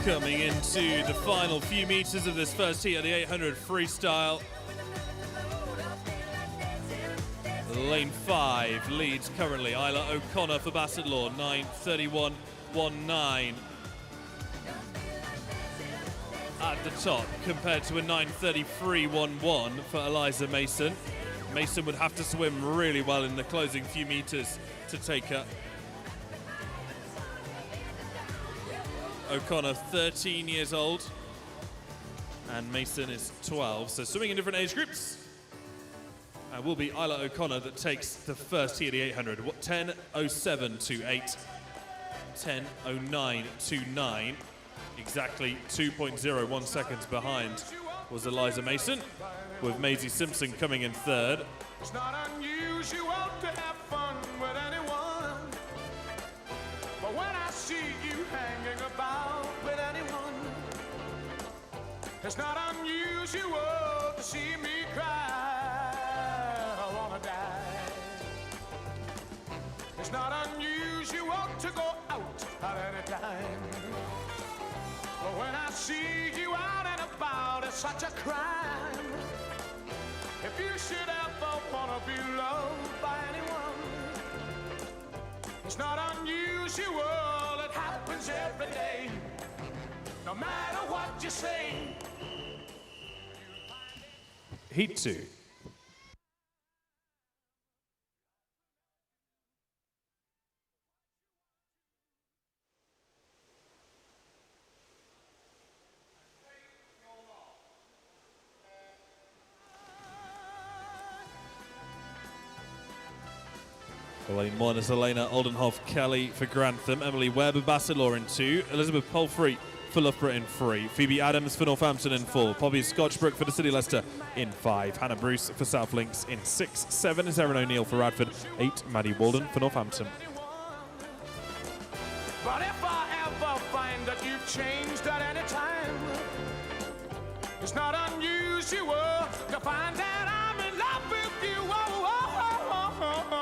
S1: Coming into the final few meters of this first heat of the 800 freestyle. Lane 5 leads currently Isla O'Connor for Bassetlaw, 9:31.19. At the top, compared to a 9:33.11 for Eliza Mason. Mason would have to swim really well in the closing few meters to take her. O'Connor, 13 years old, and Mason is 12, so swimming in different age groups. And will be Isla O'Connor that takes the first heat of the 800. 10:07.28, 10:09.29, exactly 2.01 seconds behind was Eliza Mason, with Maisie Simpson coming in third.
S3: It's not unusual to have fun with anyone, but when I see you hanging about with anyone, it's not unusual to see me cry. I wanna die. It's not unusual to go out at any time, but when I see you out and about, it's such a crime. If you should ever wanna be loved by anyone, it's not unusual, it happens every day. No matter what you say.
S1: Heat 2. Lane 1 is Elena Oldenhoff Kelly for Grantham, Emily Webb of Bassetlaw in 2, Elizabeth Palfrey for Loughborough in 3, Phoebe Adams for Northampton in 4, Poppy Scotchbrook for the City Leicester in 5, Hannah Bruce for South Links in 6, 7 is Erin O'Neill for Radford, 8 Maddie Walden for Northampton.
S3: But if I ever find that you've changed at any time, it's not unusual to find that I'm in love with you. Oh, oh, oh, oh, oh, oh.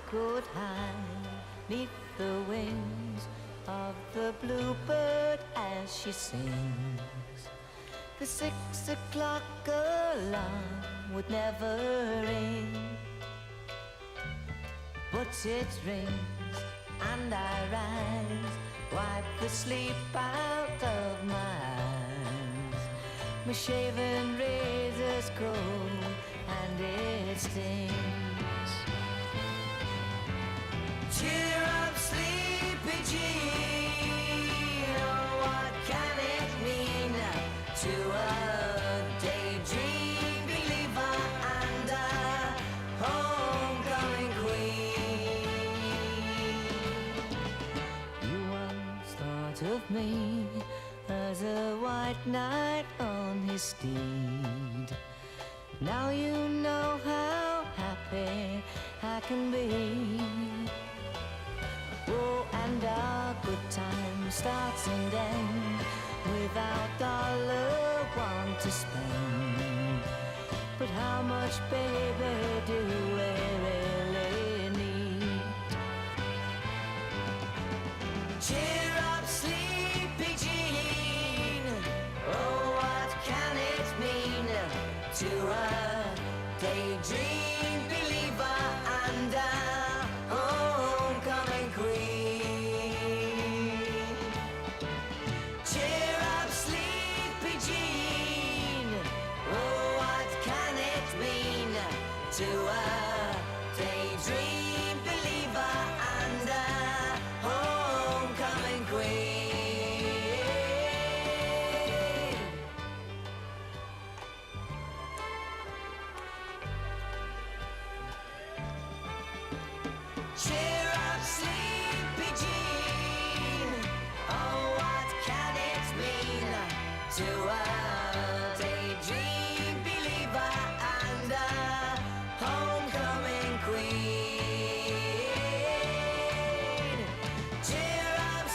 S5: Could hide neath the wings of the bluebird as she sings. The 6 o'clock alarm would never ring, but it rings and I rise, wipe the sleep out of my eyes. My shaven razor's cold and it stings. Cheer up, sleepy Jean. Oh, what can it mean to a daydream believer and a homecoming queen? You once thought of me as a white knight on his steed. Now you know how happy I can be. Oh, and our good time starts and ends without dollar one to spend. But how much, baby, do we really need? Cheer up, sleepy Jean. Oh, what can it mean to a daydream believer and a homecoming queen? Cheer up, sleepy Jean. Oh, what can it mean to a daydream believer and a homecoming queen? Cheer up, sleepy Jean. Oh, what can it mean to a daydream believer and a homecoming queen? Cheer up,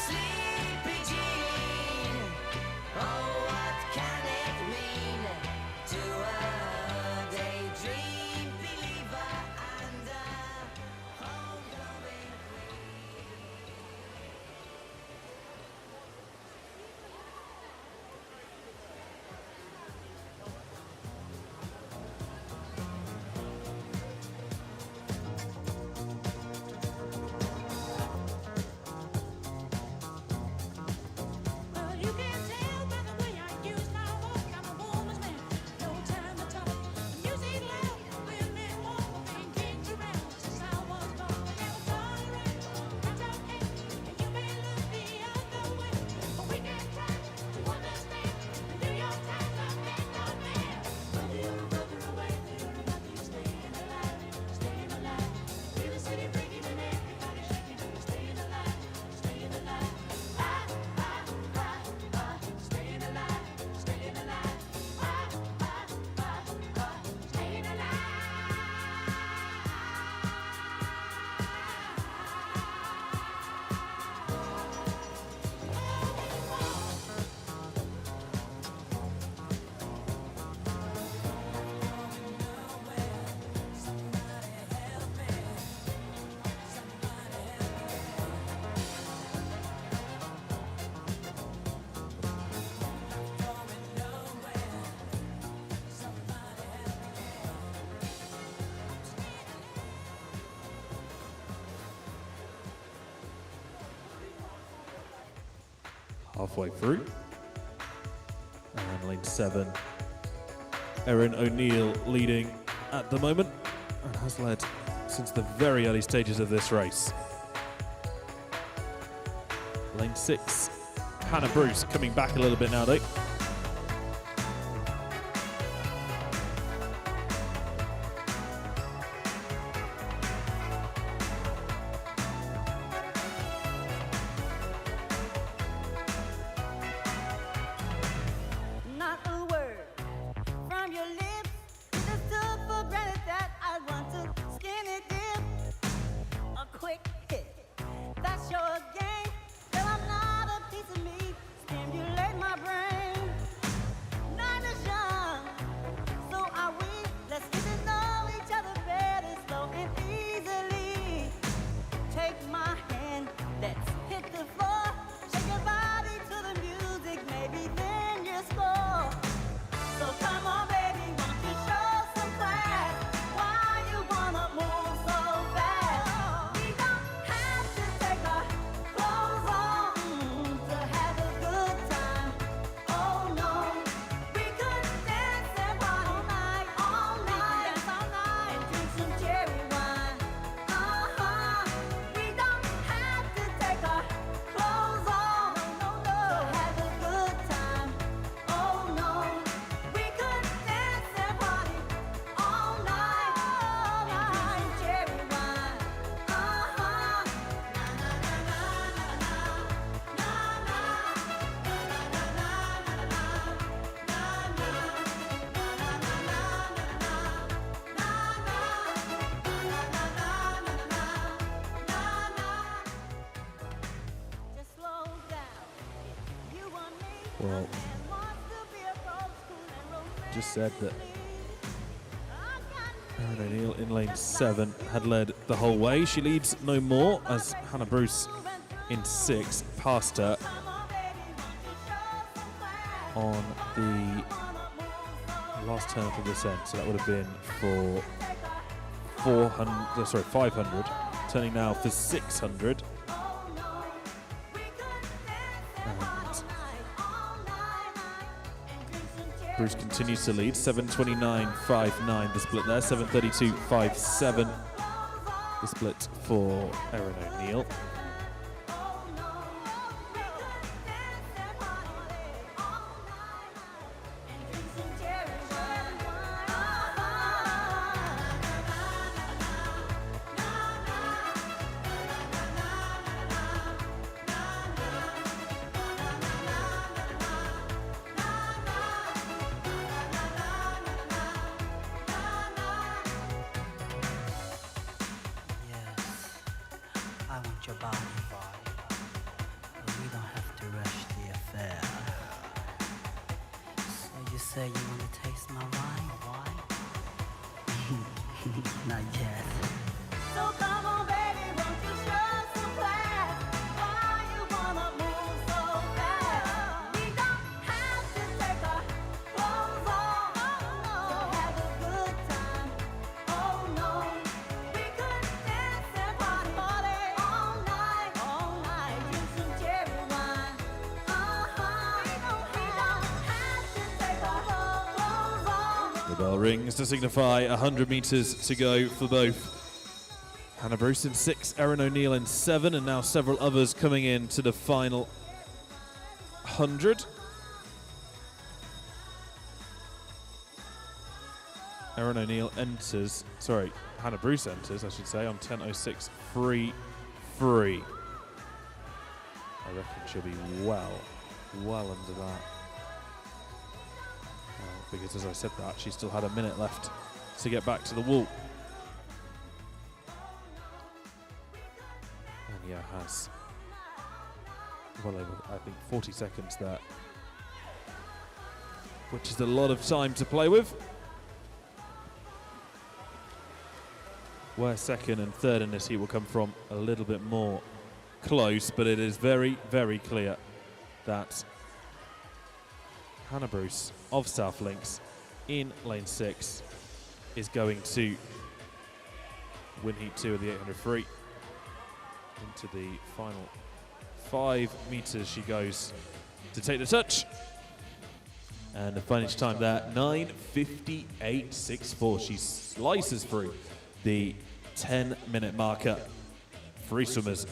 S1: halfway through. And lane 7, Erin O'Neill leading at the moment and has led since the very early stages of this race. Lane 6, Hannah Bruce coming back a little bit now though.
S6: Not a word from your lips. Just took for granted that I want to skinny dip. A quick hit. That's your game. Girl, I'm not a piece of meat. Stimulate my brain. Night is young, so are we. Let's get to know each other better, slow and easily. Take my hand, let's hit the floor. Shake your body to the music, maybe then you score. So come on, baby, won't you show some class? Why you wanna move so fast? We don't have to take our clothes on to have a good time. Oh no, we could dance and party all night, and drink some cherry wine. We don't have to take our clothes on, to have a good time. Oh no, we could dance and party all night, and drink some cherry wine. Just slow down. You want me?
S1: Well,
S6: And wants to be a old school and romantic.
S1: just said that
S6: I got
S1: Erin O'Neill in lane 7 had led the whole way. She leads no more as Hannah Bruce in 6 passed her on the last turn for this end. So that would have been for 500, turning now for 600. Bruce continues to lead, 7:29.59 the split there, 7:32.57 the split for Erin O'Neill.
S7: Yes, I want your body, but we don't have to rush the affair. So you say you want to taste my wine? Not yet.
S6: So come on, baby, won't you show some class? Why you wanna move so fast? We don't have to take our clothes off to have a good time. Oh no, we could dance and party all night, drink some cherry wine. We don't have to take our clothes off.
S1: The bell rings to signify 100 metres to go for both Hannah Bruce in 6, Erin O'Neill in 7, and now several others coming in to the final 100. Hannah Bruce enters, I should say, on 10:06.33. I reckon she'll be well under that. Because as I said that, she still had a minute left to get back to the wall. And yeah, has well over, I think, 40 seconds there, which is a lot of time to play with. Where second and third in this heat will come from a little bit more close, but it is very, very clear that Hannah Bruce of South Links in lane 6 is going to win heat 2 of the 800 free. Into the final 5 meters she goes to take the touch. And the finish time there, 9:58.64. She slices through the 10-minute marker. Three swimmers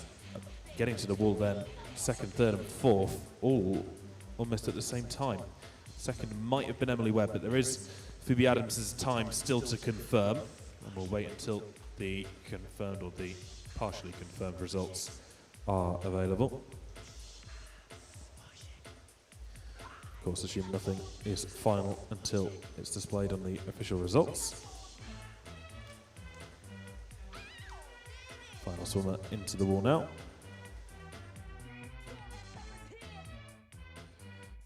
S1: getting to the wall then, second, third, and fourth, all almost at the same time. Second might have been Emily Webb, but there is Phoebe Adams' time still to confirm. And we'll wait until the confirmed or the partially confirmed results are available. Of course, assume nothing is final until it's displayed on the official results. Final swimmer into the wall now.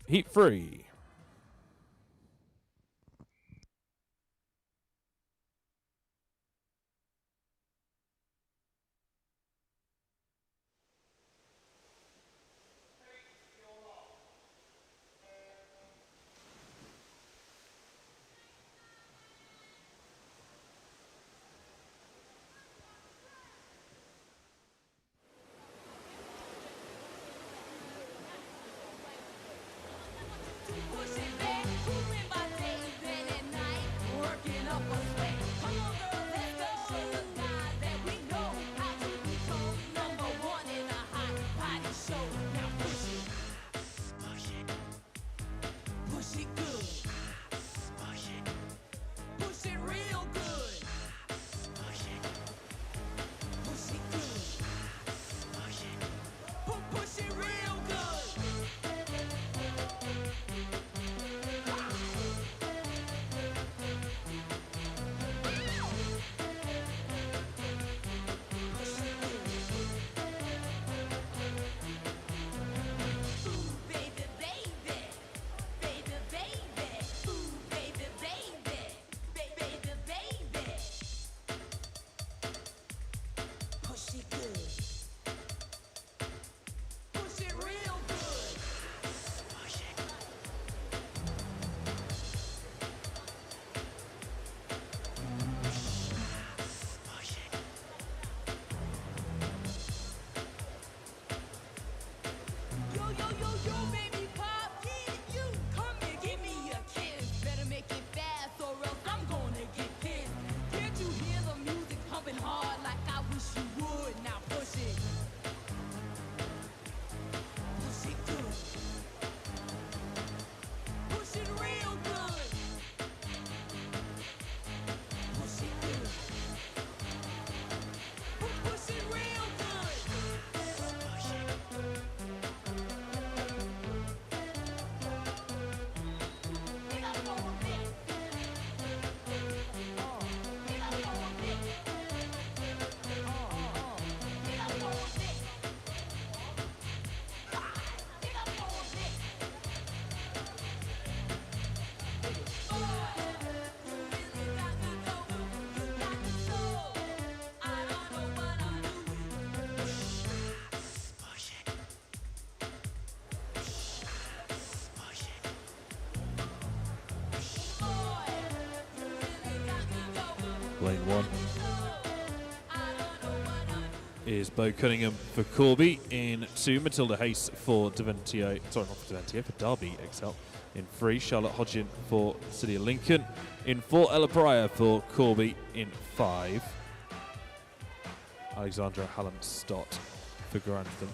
S1: Heat 3. Lane 1 is Bo Cunningham for Corby. In 2, Matilda Hayes for Daventio, sorry, not for Daventio, for Derby Excel. In 3, Charlotte Hodgin for City of Lincoln. In 4, Ella Pryor for Corby. In 5, Alexandra Hallam-Stott for Grantham.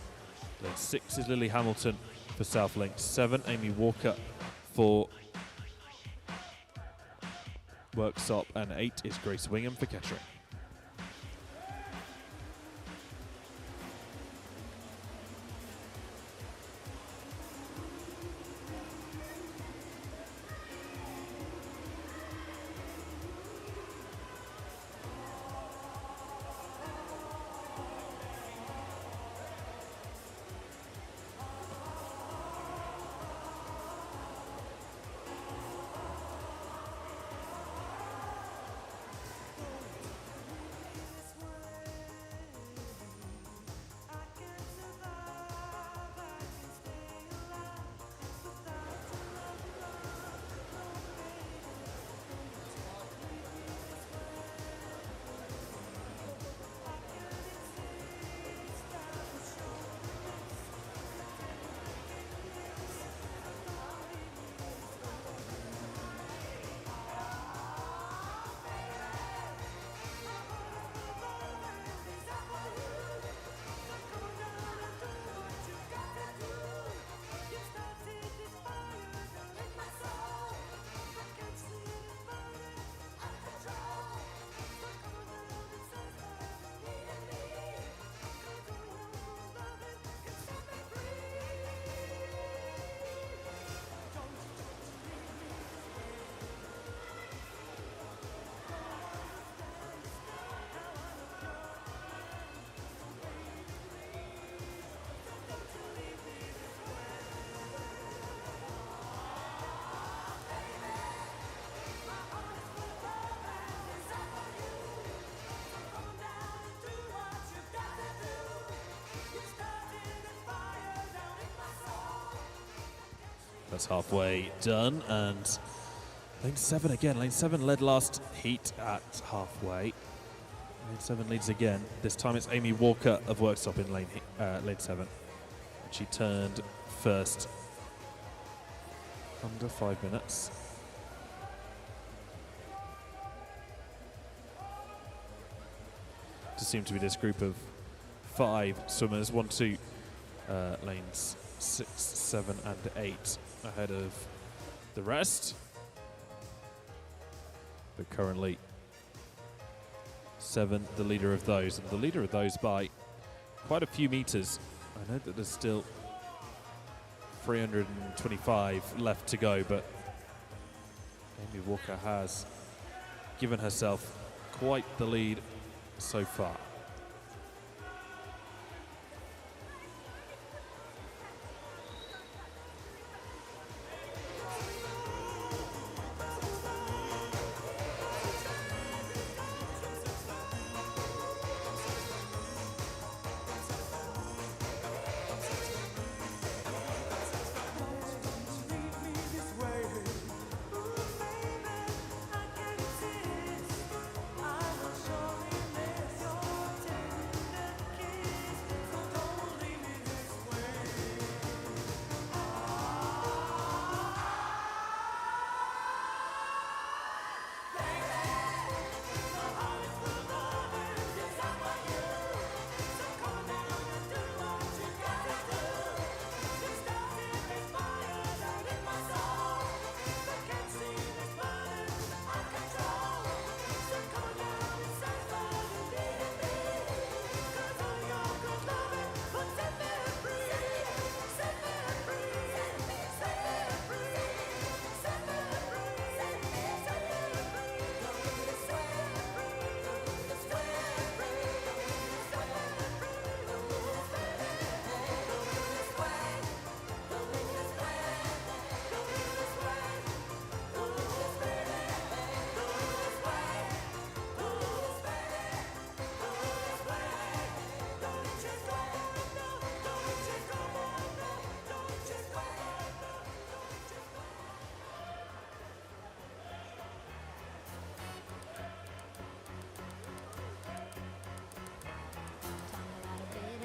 S1: Then 6 is Lily Hamilton for South Link. 7, Amy Walker for Worksop, and 8 is Grace Wingham for Kettering. That's halfway done, and lane 7 again. Lane 7 led last heat at halfway. Lane 7 leads again. This time it's Amy Walker of Workstop in lane 7. And she turned first under 5 minutes. Just seemed to be this group of 5 swimmers, 1, 2, lanes 6, 7, and 8 ahead of the rest. But currently 7, the leader of those, and the leader of those by quite a few meters. I know that there's still 325 left to go, but Amy Walker has given herself quite the lead so far.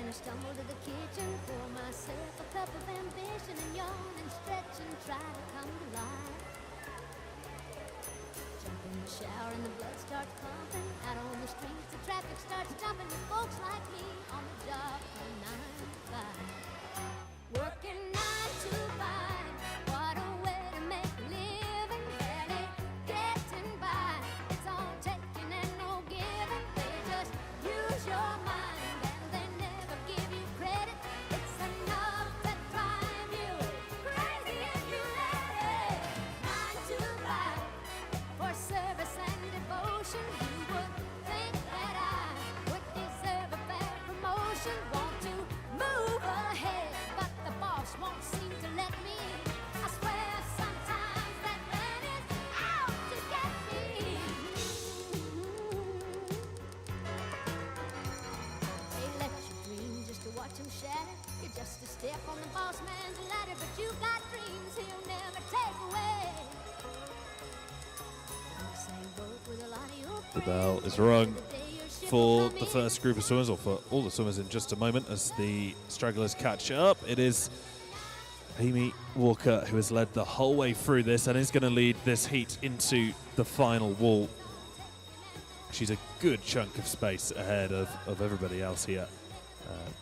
S2: Stumble to the kitchen, pour myself a cup of ambition and yawn and stretch and try to come to life. Jump in the shower and the blood starts pumping. Out on the streets, the traffic starts jumping with folks like me on the job from 9 to 5. Working 9 to 5, what a way to make a living. Barely getting by, it's all taking and no giving. They just use your mind. Just a step on the boss man's ladder, but you got dreams he'll never take away.
S1: The bell is rung for the first group of swimmers, or for all the swimmers in just a moment as the stragglers catch up. It is Amy Walker who has led the whole way through this and is going to lead this heat into the final wall. She's a good chunk of space ahead of everybody else here.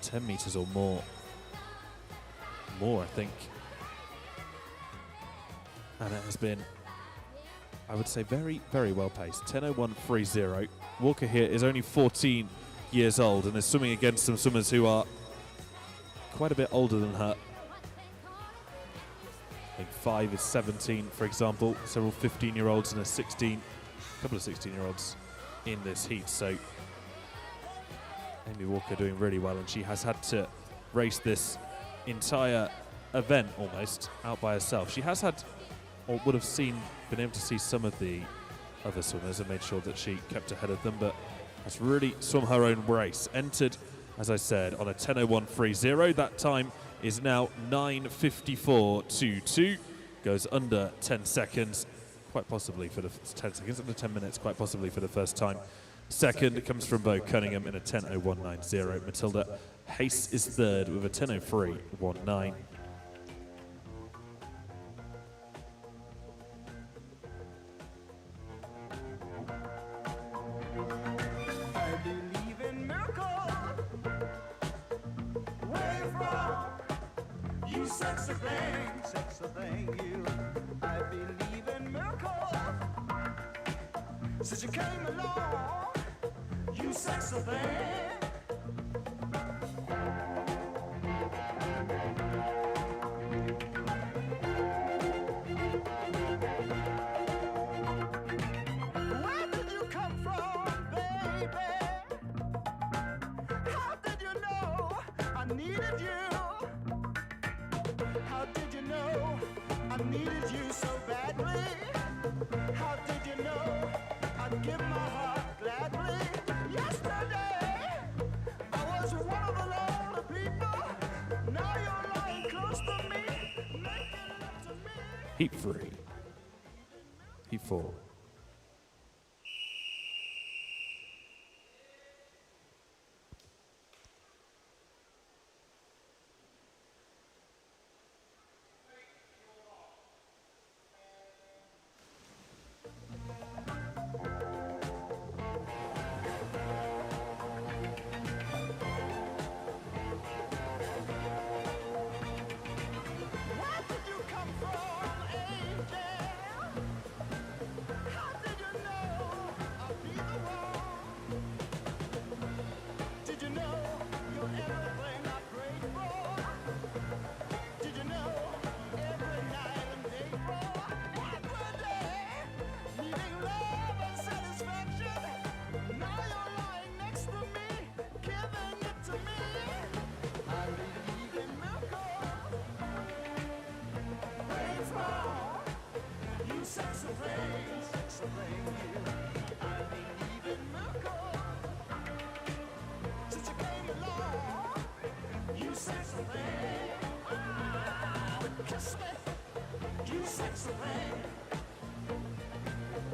S1: 10 meters or more, I think. And it has been, I would say, very, very well paced. 10:01.30. Walker here is only 14 years old and is swimming against some swimmers who are quite a bit older than her. I think 5 is 17, for example. Several 15-year-olds and a couple of 16-year-olds in this heat. So Amy Walker doing really well, and she has had to race this entire event almost out by herself. She has had, or would have been able to see some of the other swimmers and made sure that she kept ahead of them, but has really swum her own race. Entered, as I said, on a 10:01.30. That time is now 9:54.22. goes under 10 seconds, quite possibly for the 10 seconds, under 10 minutes, quite possibly for the first time. Second comes from Bo Cunningham in a 10:01.90. Matilda Hayes is third with a 10:03.19.
S3: I believe in miracles. Where you from? You sexy thing, you. I believe in miracles. Since you came along, you sexy thing. Where did you come from, baby? How did you know I needed you? How did you know I needed you so badly? How did you know I'd give my heart gladly? Yesterday I was one of the lonely people. Now you're lying close to me, making love to me.
S1: Heat 3. Heat 4.
S3: Where did you come from, angel? How did you know I'd be the one? Did you know you're everything I prayed for? Did you know every night and day for? Every day, needing love and satisfaction. Now you're lying next to me, giving it to me. I believe in miracles. Where you from? You sexy thing, you. I believe in miracles. Since you came along, you sexy thing. Kiss me, you sexy thing.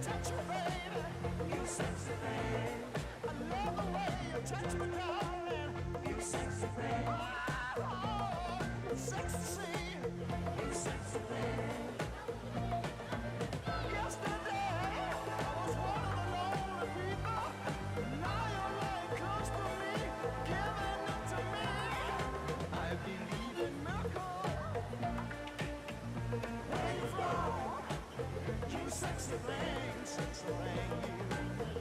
S3: Touch me, baby, you sexy thing. I love the way you touch me, darling. You sexy thing. Oh, sexy, you sexy thing. Yesterday, I was one of the lonely people. Now you're lying close to me, giving it to me. I believe in miracles. Where you from? You sexy thing, you.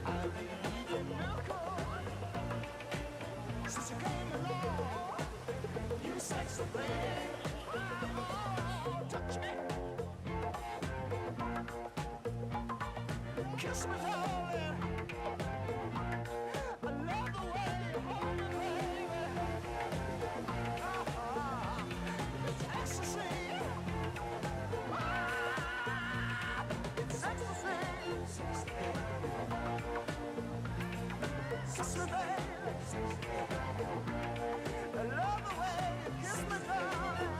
S3: I believe in miracles. Since you came along, you sexy thing. Oh, touch me. Kiss me, darling. I love the way you hold me, baby. It's ecstasy. It's ecstasy. Kiss me, baby. I love the way you kiss me, darling.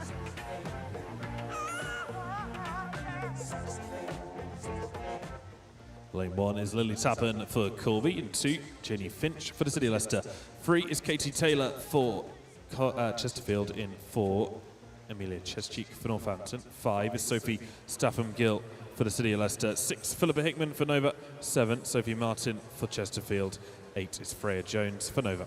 S1: Lane 1 is Lily Tappan for Corby, and 2, Jenny Finch for the City of Leicester. 3 is Katie Taylor for Chesterfield in 4, Amelia Chescheek for Northampton. 5 is Sophie Staffham-Gill for the City of Leicester. 6, Philippa Hickman for Nova. 7, Sophie Martin for Chesterfield. 8 is Freya Jones for Nova.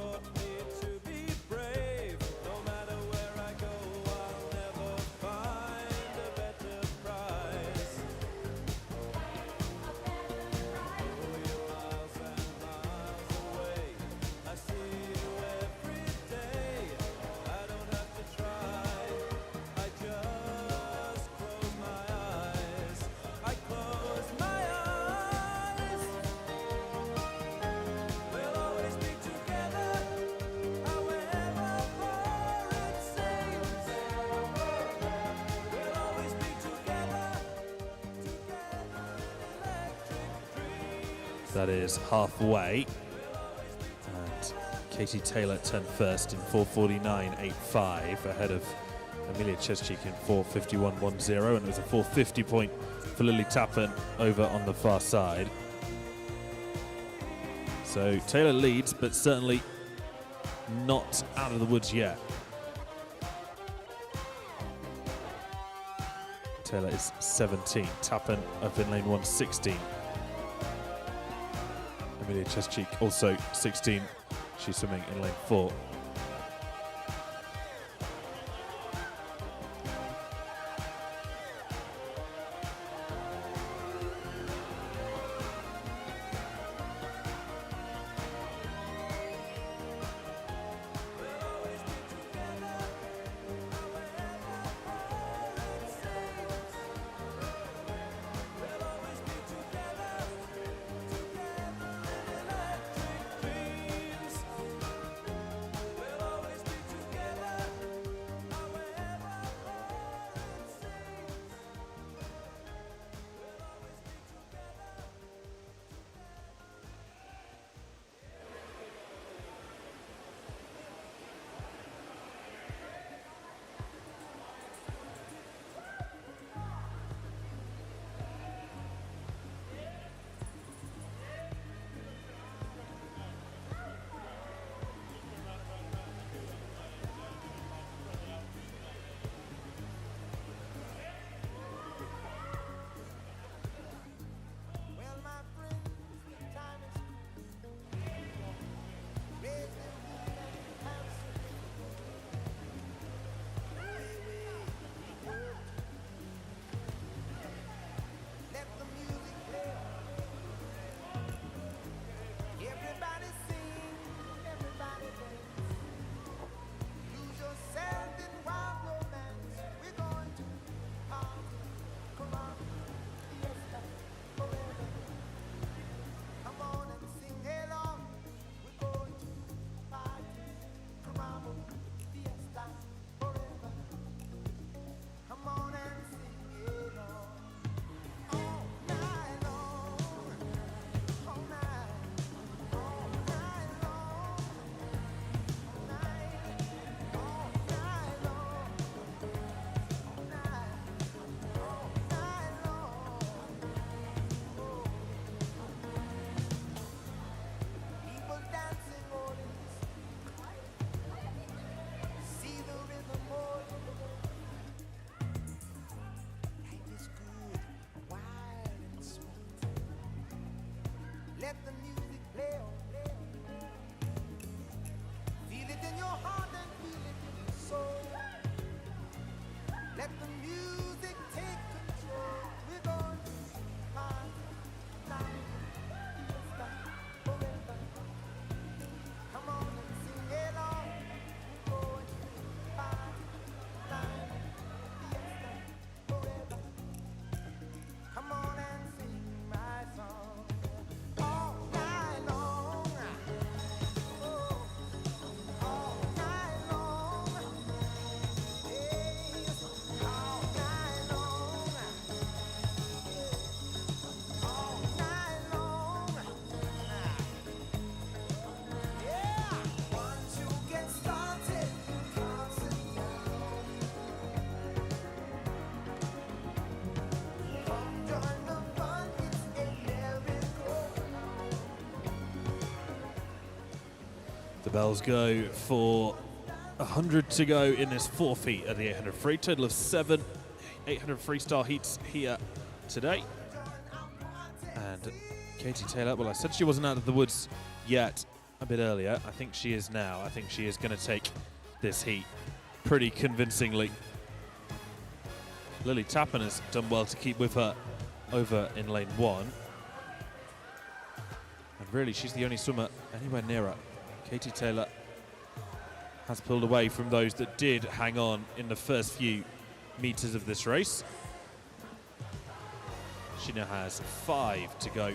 S3: taught me to be brave. No matter where I go, I'll never find a better prize. Oh, you're miles and miles away. I see you every day. I don't have to try. I just close my eyes. I close my eyes. We'll always be together, however far it seems. We'll always be together, together in electric dreams.
S1: That is halfway. And Katie Taylor turned first in 4:49.85 ahead of Emilia Cheschik in 4:51.10, and it was a 4:50 point for Lily Tappan over on the far side. So Taylor leads, but certainly not out of the woods yet. Taylor is 17, Tappan up in lane 1, 16. Emilia Cheschik also 16, she's swimming in lane 4.
S3: Well, my friends, time is raising and house. Let the music play. Everybody sing, everybody dance. Lose yourself in wild romance. We're going to party. Come on, fiesta forever. Come on and sing along. We're going to party. Come on, fiesta forever. Come on and sing along. All night long. All night. All night long. All night. All night long. All night. All night long. People dancing all in see the rhythm all in the life is good, wild and sweet. Let the music play on, play on. Feel it in your heart and feel it in your soul. Let the music take control. We're going to party, night, fiesta, forever. Come on and sing along. We're going to party, night, fiesta, forever. Come on and sing my song all night long. Oh, all night long. Yes, all night long. All night long. Yeah, once you get started, you can't sit down. Come join the fun, it's a merry-go-round.
S1: The bells go for 100 to go in this 4 feet at the 800 free. Total of 7 800 freestyle heats here today. And Katie Taylor, well, I said she wasn't out of the woods yet. a bit earlier. I think she is now. I think she is going to take this heat pretty convincingly. Lily Tappan has done well to keep with her over in lane 1. And really, she's the only swimmer anywhere near her. Katie Taylor has pulled away from those that did hang on in the first few meters of this race. She now has 5 to go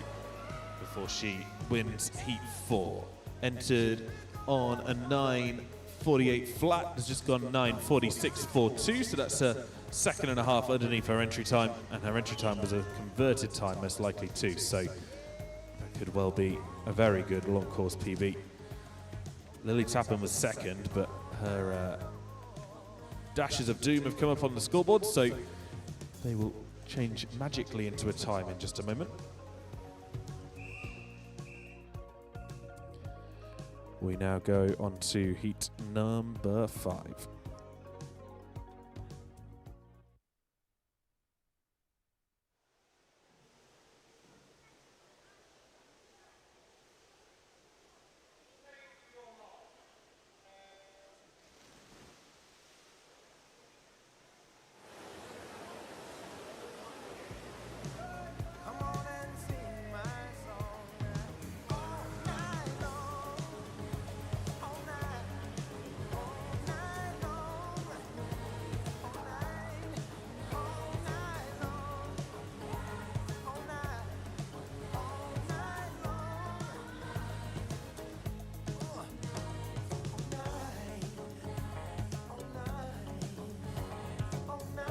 S1: before she wins heat 4. Entered on a 9:48 flat, has just gone 9:46.42, so that's a second and a half underneath her entry time, and her entry time was a converted time most likely too, so that could well be a very good long course PB. Lily Tappan was second, but her dashes of doom have come up on the scoreboard, so they will change magically into a time in just a moment. We now go on to heat number 5.
S3: Come on and sing my song all night long, all night, all night long, all night, all night long, all night, all night long, all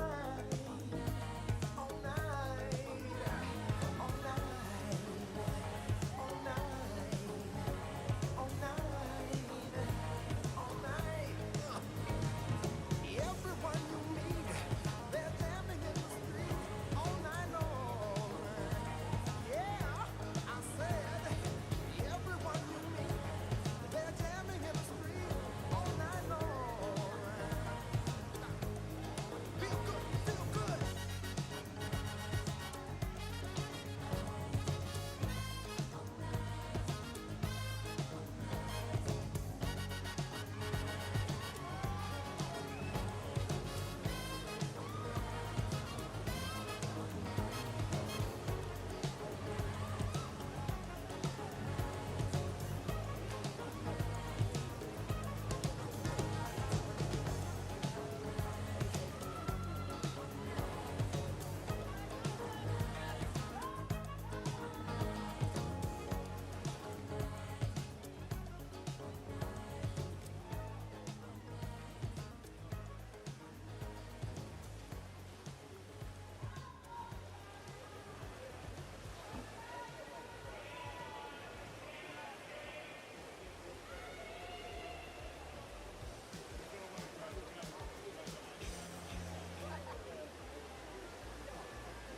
S3: night, all night, all night. Everyone you meet, they're jamming in the street all night long. Yeah, I said, everyone you meet, they're jamming in the street all night long. Feel good, feel good.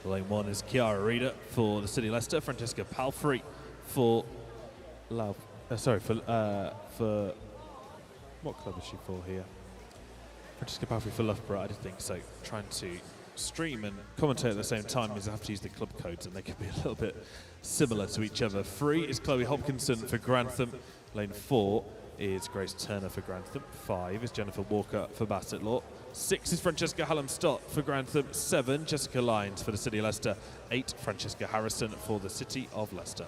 S1: Lane 1 is Chiara Reader for the City Leicester. Francesca Palfrey for for what club is she for here? Francesca Palfrey for Loughborough, I did think so. Trying to stream and commentate at the same time means I have to use the club codes, and they can be a little bit similar to each other. 3 is Chloe Hopkinson for Grantham. Lane 4 is Grace Turner for Grantham. 5 is Jennifer Walker for Bassetlaw. 6 is Francesca Hallam-Stott for Grantham. 7, Jessica Lyons for the City of Leicester. 8, Francesca Harrison for the City of Leicester.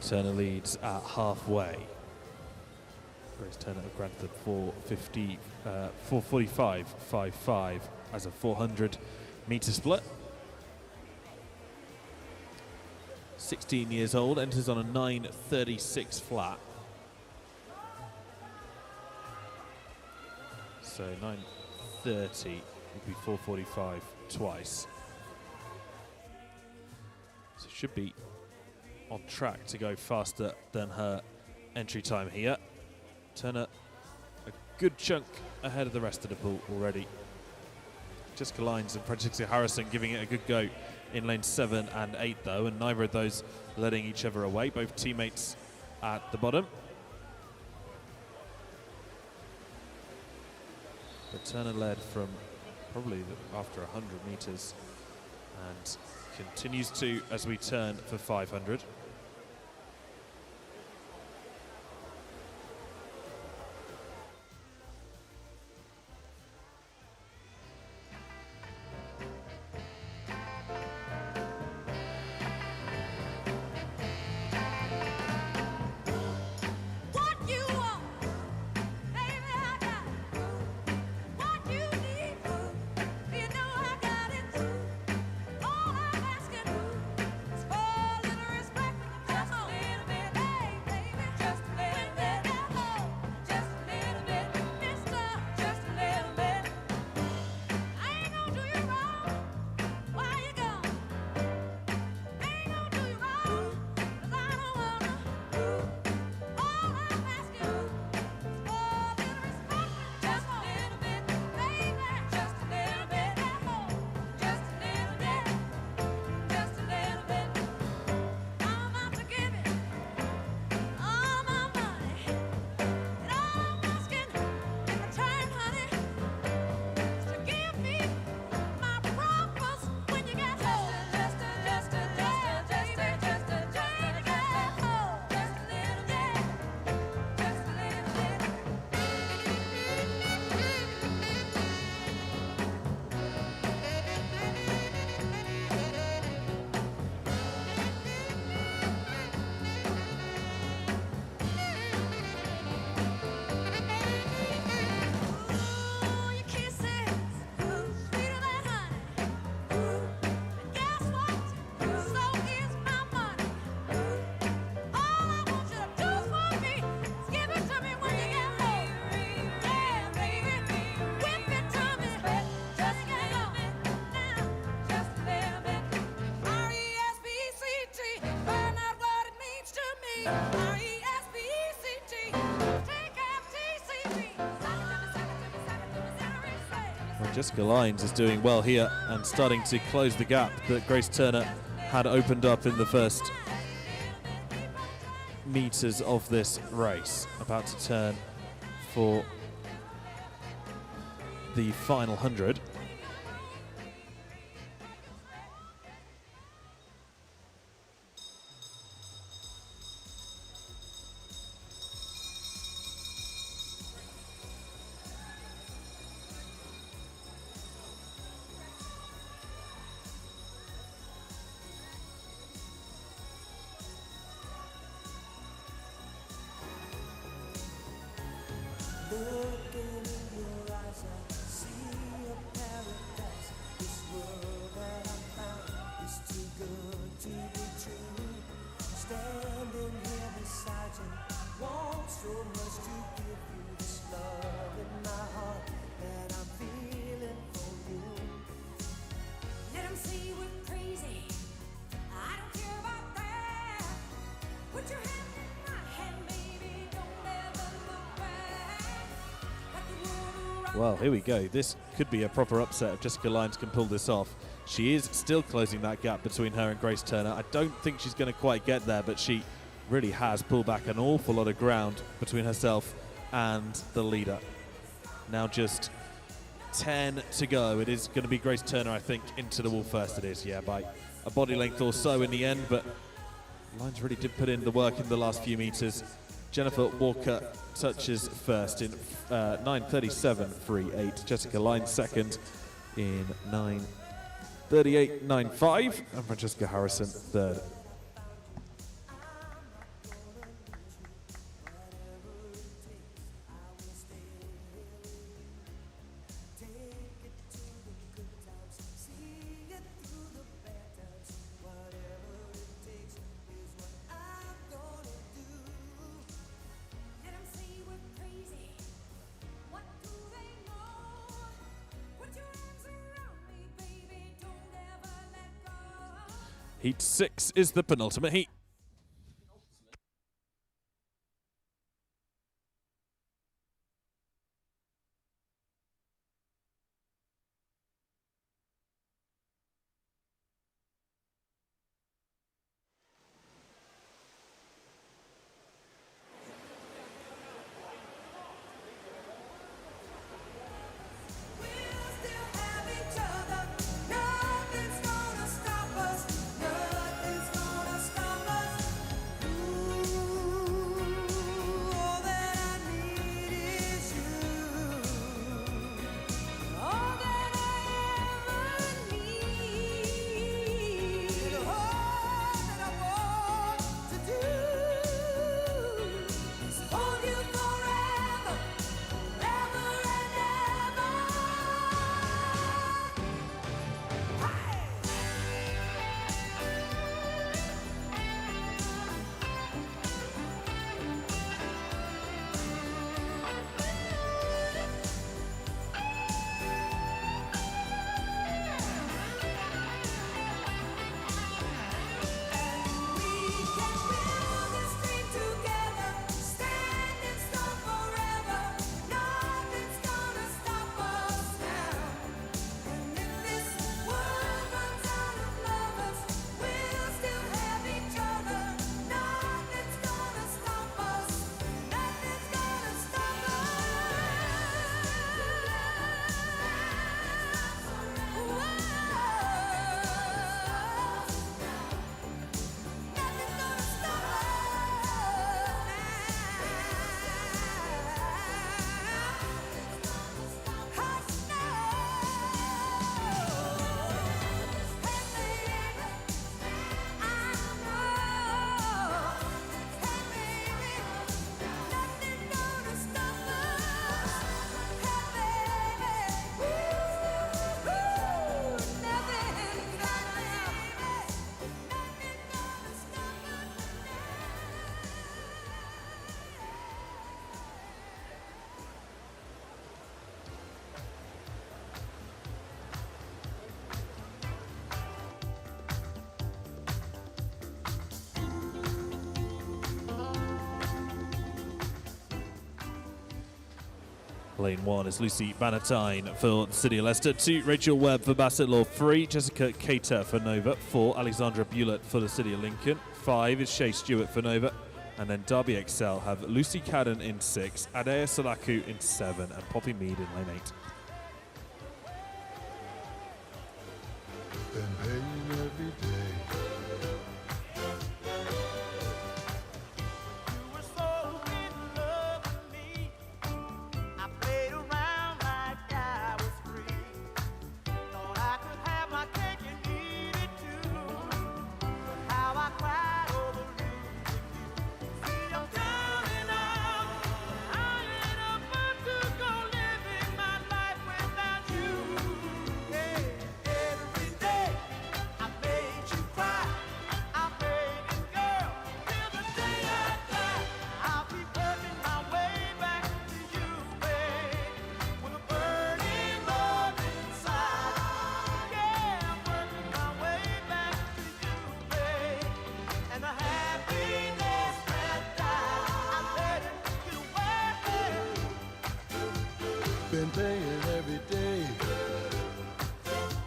S1: Turner leads at halfway. Grace Turner have granted the 4:45.55 as a 400-meter split. 16 years old, enters on a 9:36 flat. So 9:30 would be 4:45 twice. So should be on track to go faster than her entry time here. Turner a good chunk ahead of the rest of the pool already. Jessica Lyons and Francesca Harrison giving it a good go in lanes 7 and 8 though, and neither of those letting each other away, both teammates at the bottom. But Turner led from probably after 100 meters and continues to as we turn for 500. Jessica Lyons is doing well here and starting to close the gap that Grace Turner had opened up in the first meters of this race. About to turn for the final 100.
S3: Looking in your eyes, I see a paradise. This world that I found is too good to be true. Standing here beside you, want so much to give you this love in my heart that I'm feeling for you.
S2: Let 'em say we're crazy. I don't care about that. Put your hand in my hand, baby. Don't ever look back. Got the world around.
S1: Well, here we go. This could be a proper upset if Jessica Lyons can pull this off. She is still closing that gap between her and Grace Turner. I don't think she's going to quite get there, but she really has pulled back an awful lot of ground between herself and the leader. Now just 10 to go. It is going to be Grace Turner, I think, into the wall first. It is, yeah, by a body length or so in the end, but Lyons really did put in the work in the last few meters. Jennifer Walker touches first in 9:37.38. Jessica Lyons second in 9:38.95, and Francesca Harrison third. Heat 6 is the penultimate heat. Lane 1 is Lucy Bannatyne for the City of Leicester. 2, Rachel Webb for Bassett Law. 3, Jessica Cater for Nova. 4, Alexandra Bulett for the City of Lincoln. 5 is Shay Stewart for Nova. And then Derby Excel have Lucy Cadden in 6, Adea Salaku in 7, and Poppy Mead in lane 8.
S8: Been paying every day. Been paying every day.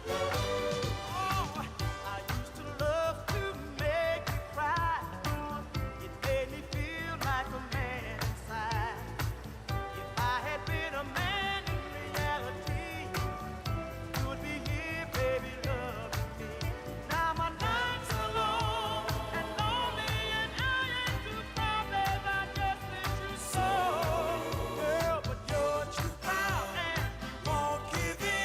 S3: Oh, I used to love to make you cry. It made me feel like a man inside. If I had been a man in reality, you would be here, baby, loving me. Now my nights are long and lonely, and I ain't too proud, babe, I just miss you so. Girl, but you're too proud and you won't give in.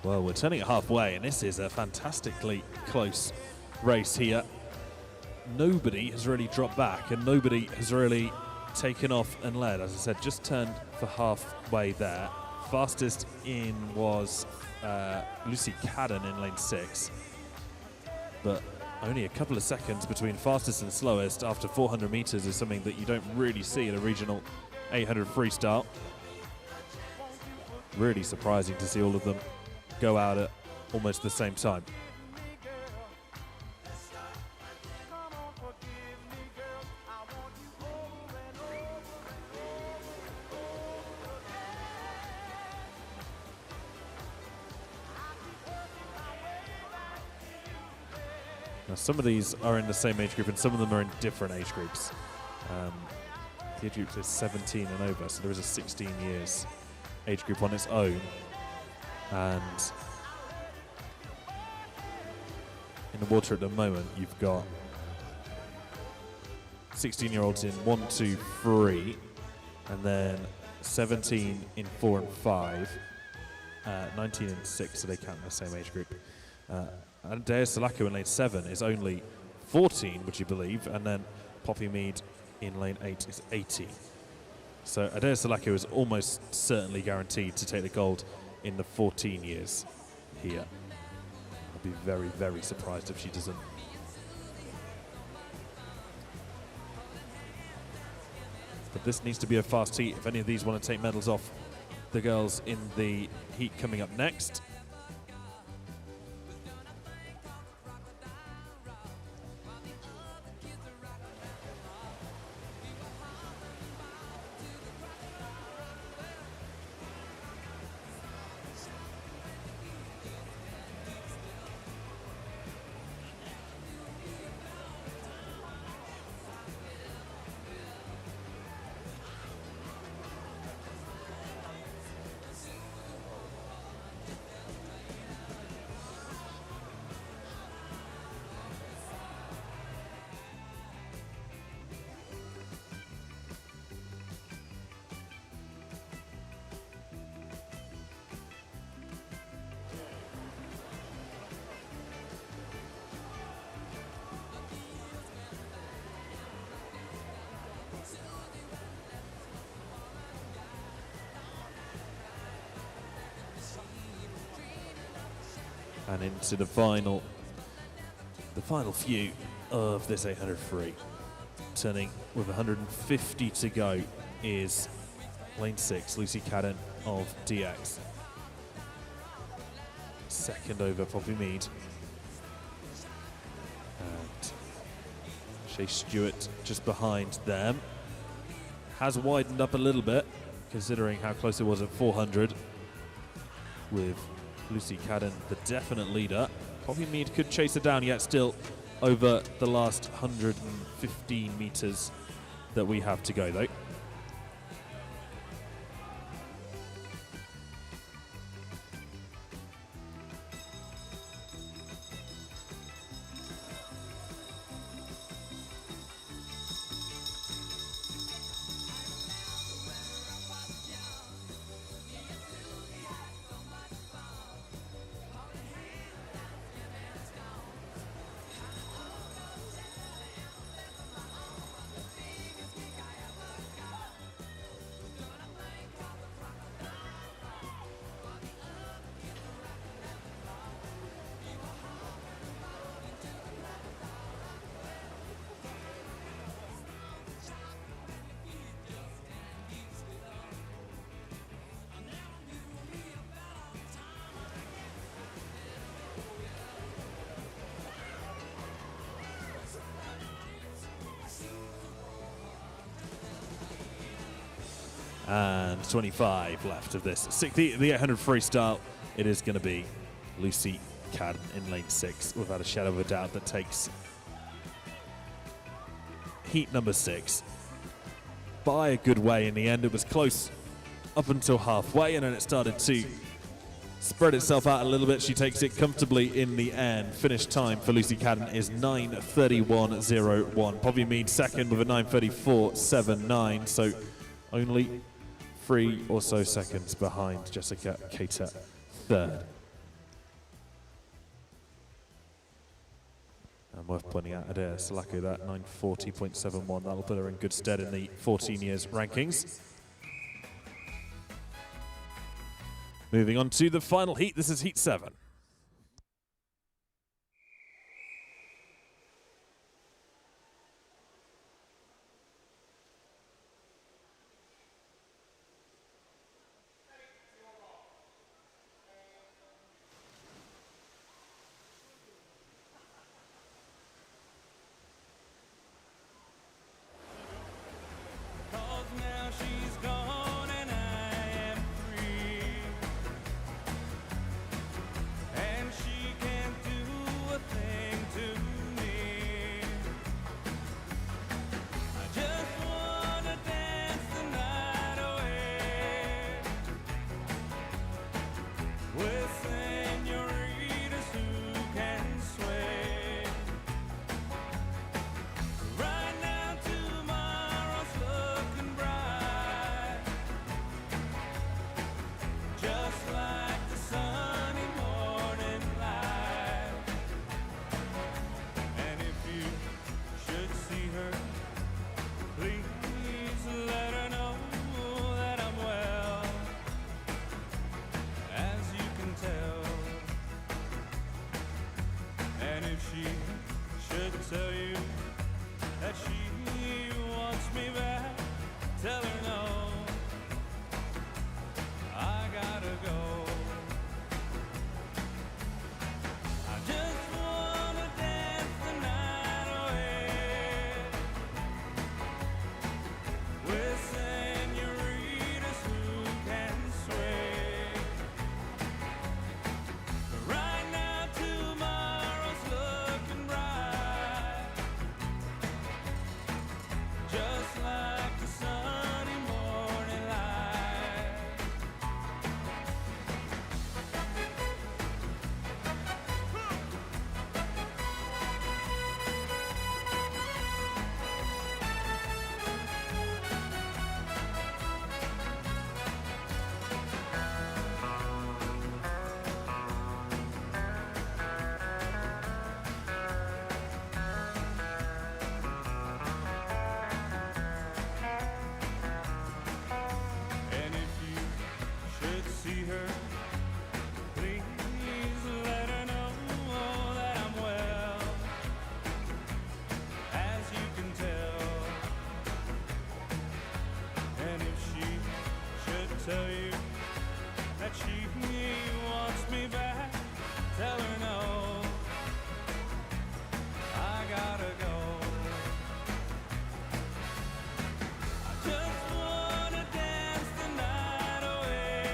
S1: Well, we're turning it halfway, and this is a fantastically close race here. Nobody has really dropped back, and nobody has really taken off and led. As I said, just turned for halfway there. Fastest in was Lucy Cadden in lane 6, but only a couple of seconds between fastest and slowest after 400 meters is something that you don't really see in a regional 800 freestyle. Really surprising to see all of them go out at almost the same time. Now, some of these are in the same age group and some of them are in different age groups. The age group is 17 and over, so there is a 16 years age group on its own. And in the water at the moment, you've got 16-year-olds in 1, 2, 3, and then 17 in 4 and 5, 19 in 6, so they count in the same age group. And Dea Salako in lane 7 is only 14, would you believe, and then Poppy Mead in lane 8 is 18. So Adea Salako is almost certainly guaranteed to take the gold in the 14 years here. I'd be very, very surprised if she doesn't. But this needs to be a fast heat if any of these want to take medals off the girls in the heat coming up next. And into the final few of this 800 free. Turning with 150 to go is lane 6, Lucy Cadden of DX. Second over Poppy Mead. And Shay Stewart just behind them. Has widened up a little bit, considering how close it was at 400, with Lucy Cadden the definite leader. Poppy Mead could chase her down, yet still over the last 115 meters that we have to go though. And 25 left of this. The 800 freestyle, it is going to be Lucy Cadden in lane 6, without a shadow of a doubt, that takes heat number 6 by a good way. In the end, it was close up until halfway, and then it started to spread itself out a little bit. She takes it comfortably in the end. Finish time for Lucy Cadden is 9:31.01. Poppy Mead second with a 9:34.79, so only 3 or so seconds behind Jessica Cater third.
S9: And worth pointing out, Adair Salako, that 940.71, that'll put her in good stead in the 14 years rankings. Moving on to the final heat, this is heat 7.
S3: Now she's gone and I am free, and she can't do a thing to me. I just wanna dance the night away with senoritas who can sway. Right now tomorrow's looking bright, just like the sunny morning light. And if you should see her, please let her know that I'm well, as you can tell. And if she should tell you that she wants me back, tell her no, I gotta go. I just wanna dance the night away with senoritas who can sway. Right now tomorrow's looking bright, just like the sunny morning light. And if you should see her, please let her know that I'm well, as you can tell. And if she should tell you that she wants me back, tell her no, I gotta go. I just wanna dance the night away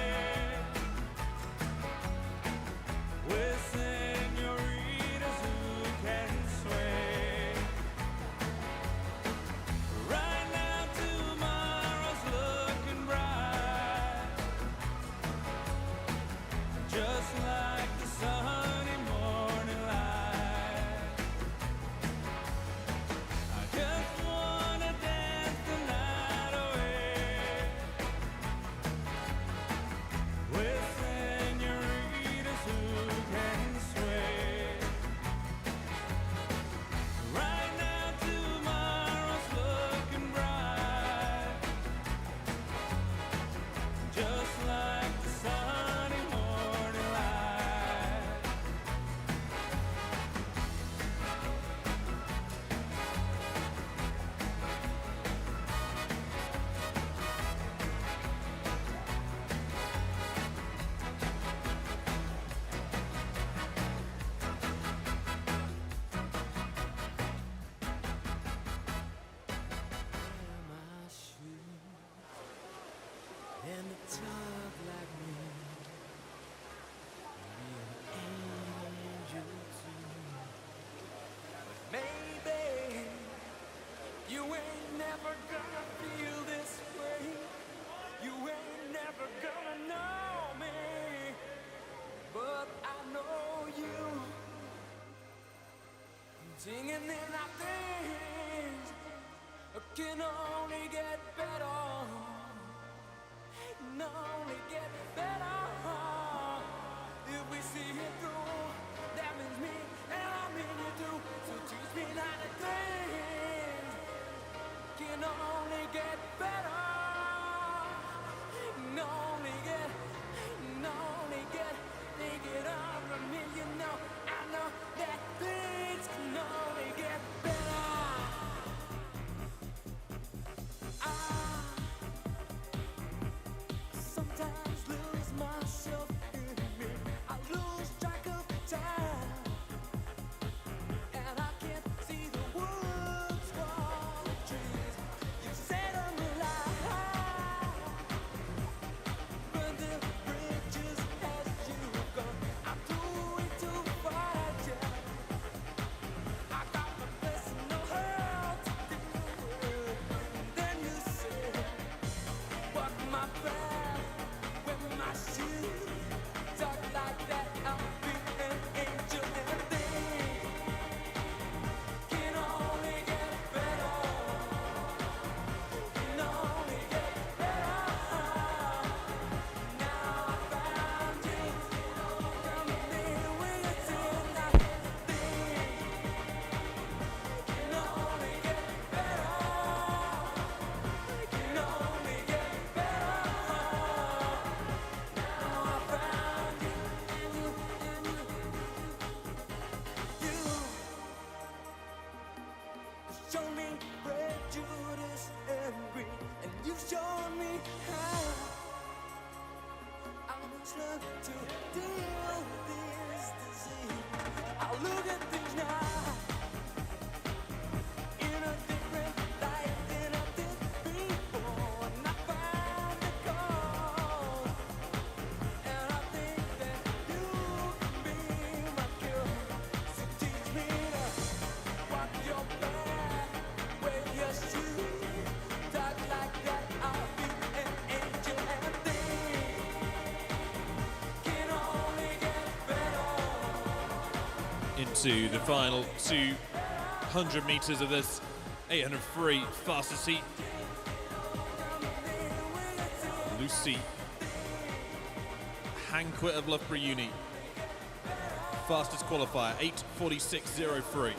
S3: with senoritas who can sway. Right now tomorrow's looking bright, just like the sunny morning light. I just wanna dance the night away with senoritas who can sway. Right now tomorrow's looking bright, just like the sunny morning light. My shoes and a talk like me, be an angel too. But maybe you ain't never gonna feel this way. You ain't never gonna know me, but I know you. Singing in our things can only get better, can only get better. If we see it through, that means me and I mean you too. So behind the things can only get better. Can only get, think it over me, you know. I know that things can only get better. I sometimes lose myself in me. I lose track of time, and I can't see the woods for the trees. You set 'em alive, but the bridges as you go. I'm too far yet. I got my personal hell to do. Then you say, walk my path with my shoes. Talk like that, I'll be an angel, and things can only get better. Can only get better. Now I found you. Come in with a tear. Now things can only get better. Can only get better. Now I found you, and you show me prejudice and greed, and you shown me how I must learn to deal with this disease. I look at things now in a different light than I did before, and I find the cause, and I think that you can be my cure. So teach me to walk your path, wear your shoes, talk like that, I'll be an angel, and things can only get better.
S1: Into the final 200 meters of this 800 free fastest heat. Lucy Hanquett of Loughborough Uni. Fastest qualifier, 8:46.03.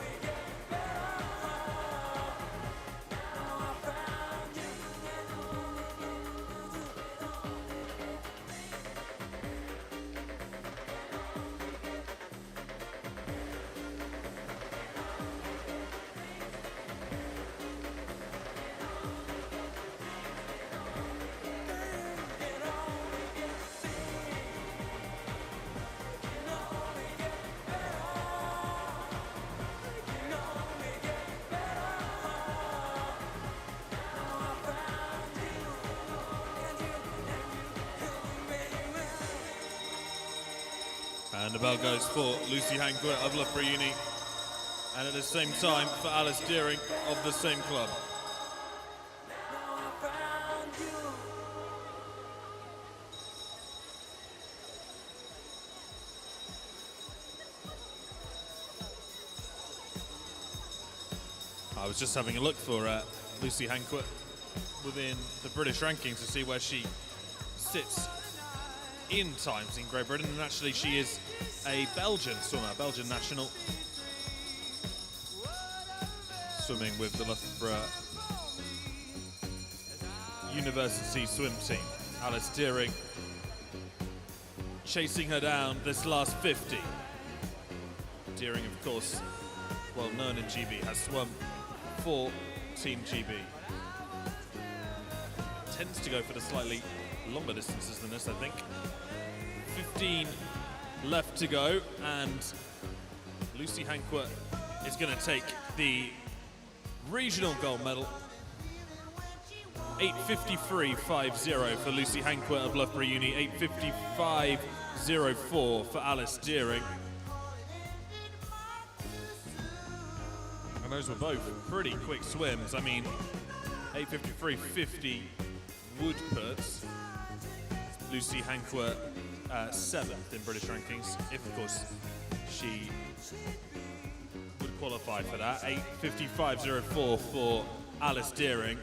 S1: And the bell goes for Lucy Hanquett of Loughborough Uni, and at the same time for Alice Deering of the same club. I was just having a look for Lucy Hanquett within the British rankings to see where she sits in times in Great Britain, and actually she is a Belgian swimmer, Belgian national, swimming with the Loughborough University swim team. Alice Deering chasing her down this last 50. Deering, of course, well known in GB, has swum for Team GB. Tends to go for the slightly longer distances than this, I think. 15 left to go, and Lucy Hanquett is going to take the regional gold medal. 8:53.50 for Lucy Hanquett of Loughborough Uni, 8:55.04 for Alice Deering. And those were both pretty quick swims. I mean, 8:53.50 would put Lucy Hanquett 7th in British rankings, if of course she would qualify for that. 8:55.04 for Alice Deering.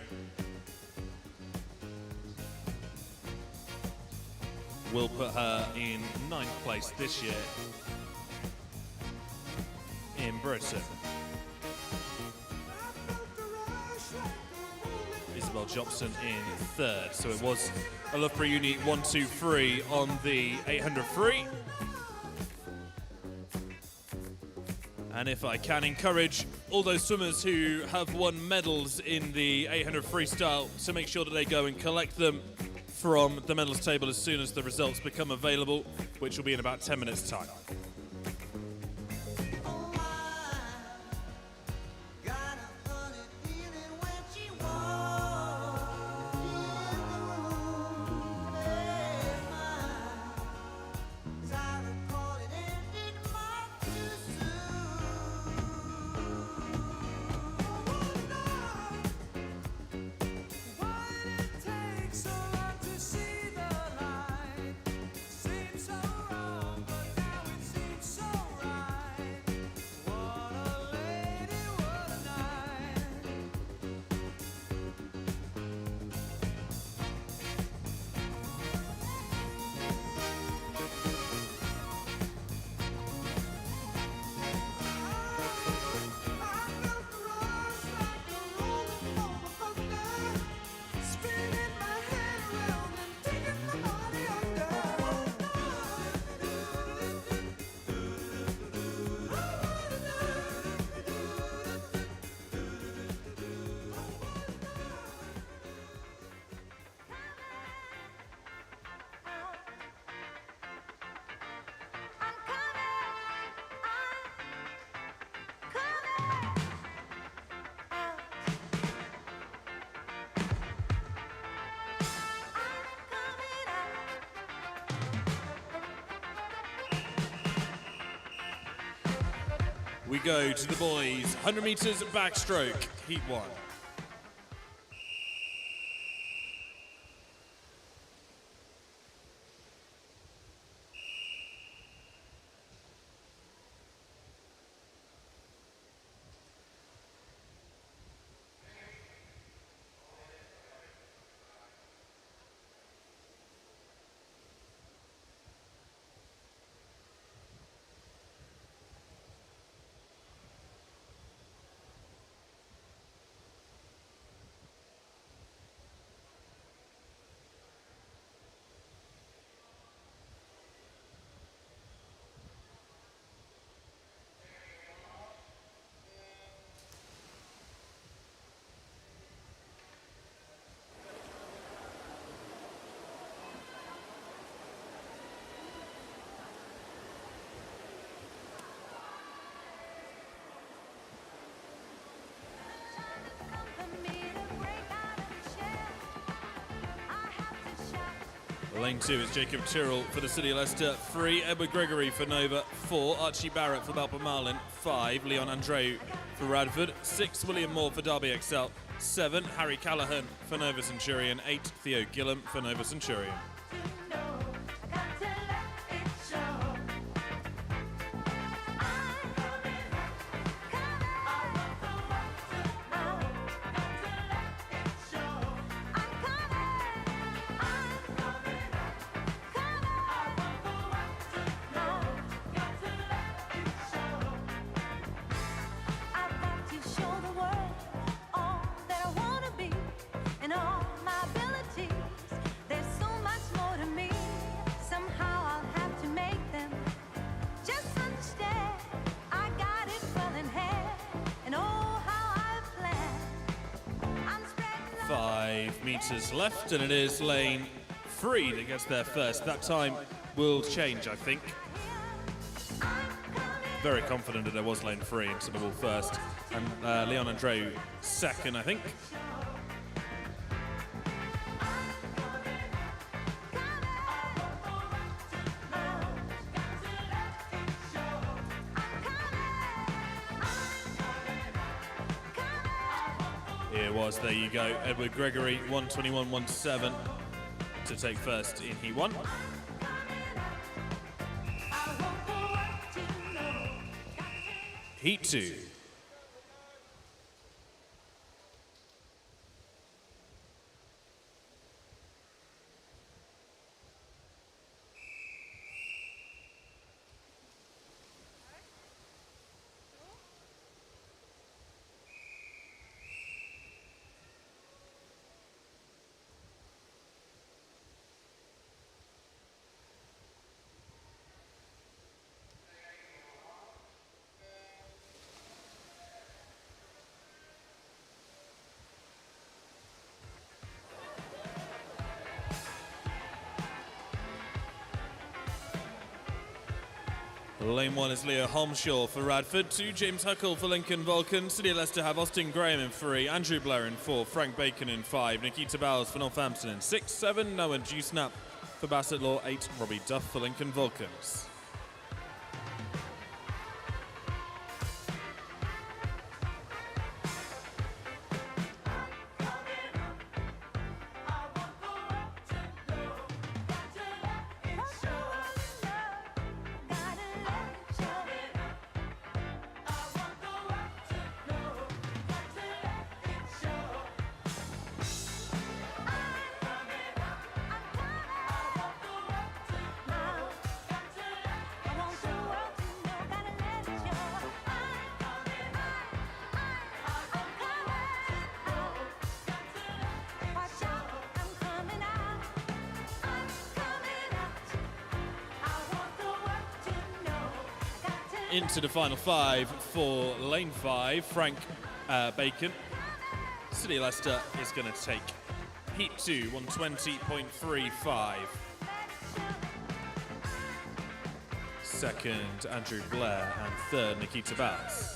S1: Will put her in 9th place this year in Britain. Isabel Jobson in third. So it was a Loughborough Uni 1-2-3 on the 800 free. And if I can encourage all those swimmers who have won medals in the 800 freestyle to make sure that they go and collect them from the medals table as soon as the results become available, which will be in about 10 minutes' time. We go to the boys, 100 meters backstroke, heat 1. Lane 2 is Jacob Tyrrell for the City of Leicester. 3, Edward Gregory for Nova. 4, Archie Barrett for Balpa-Marlin. 5, Leon Andreu for Radford. 6, William Moore for Derby XL. 7, Harry Callaghan for Nova Centurion. 8, Theo Gillam for Nova Centurion. Meters left, and it is lane 3 that gets there first. That time will change, I think. Very confident that there was lane 3 into the wall first, and Leon Andreu second, I think. There you go, Edward Gregory, 1:21.17 to take first in Heat 1. Heat 2. Lane 1 is Leo Holmshaw for Radford. 2, James Huckle for Lincoln Vulcan. City of Leicester have Austin Graham in 3, Andrew Blair in 4, Frank Bacon in 5, Nikita Bowles for Northampton in 6, 7, Noah Dewsnap for Bassett Law, 8, Robbie Duff for Lincoln Vulcans. Into the final 5 for lane 5, Frank Bacon. City of Leicester is going to take heat 2, 120.35. Second, Andrew Blair, and third, Nikita Bowles.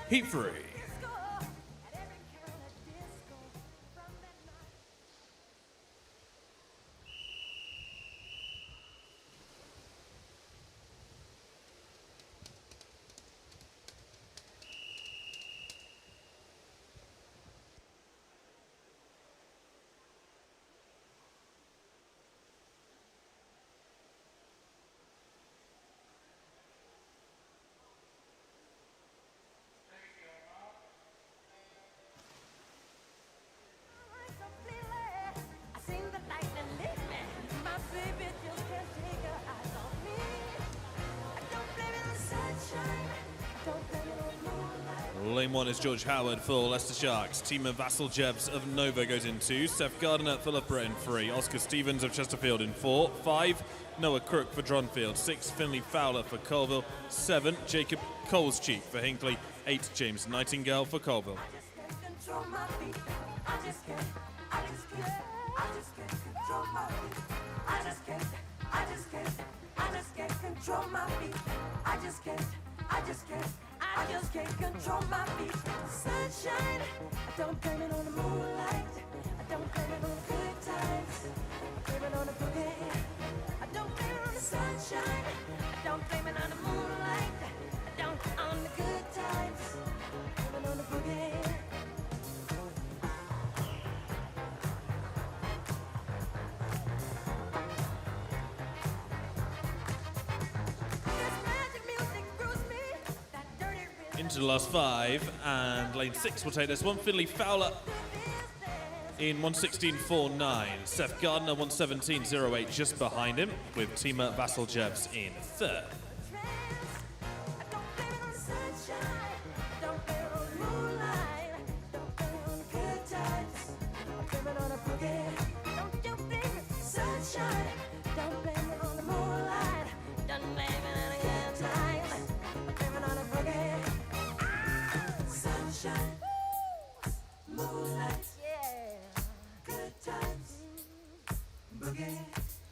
S1: Heat 3. Lane 1 is George Howard for Leicester Sharks. Tima Vassiljev of Nova goes in 2. Seth Gardner for Loughborough in 3. Oscar Stevens of Chesterfield in 4. 5, Noah Crook for Dronfield. 6, Finley Fowler for Colville. 7, Jacob Colescheek for Hinkley. 8, James Nightingale for Colville.
S6: I just can't control my feet. Sunshine, I don't blame it on the moonlight. I don't blame it on the good times. I blame it on the boogie. I don't blame it on the sunshine. I don't blame it on the moonlight. I don't on the good times. I blame it on the boogie.
S1: Into the last 5, and lane 6 will take this one. Finley Fowler in 116.49. Seth Gardner 117.08 just behind him, with Tima Vassiljev in 3rd.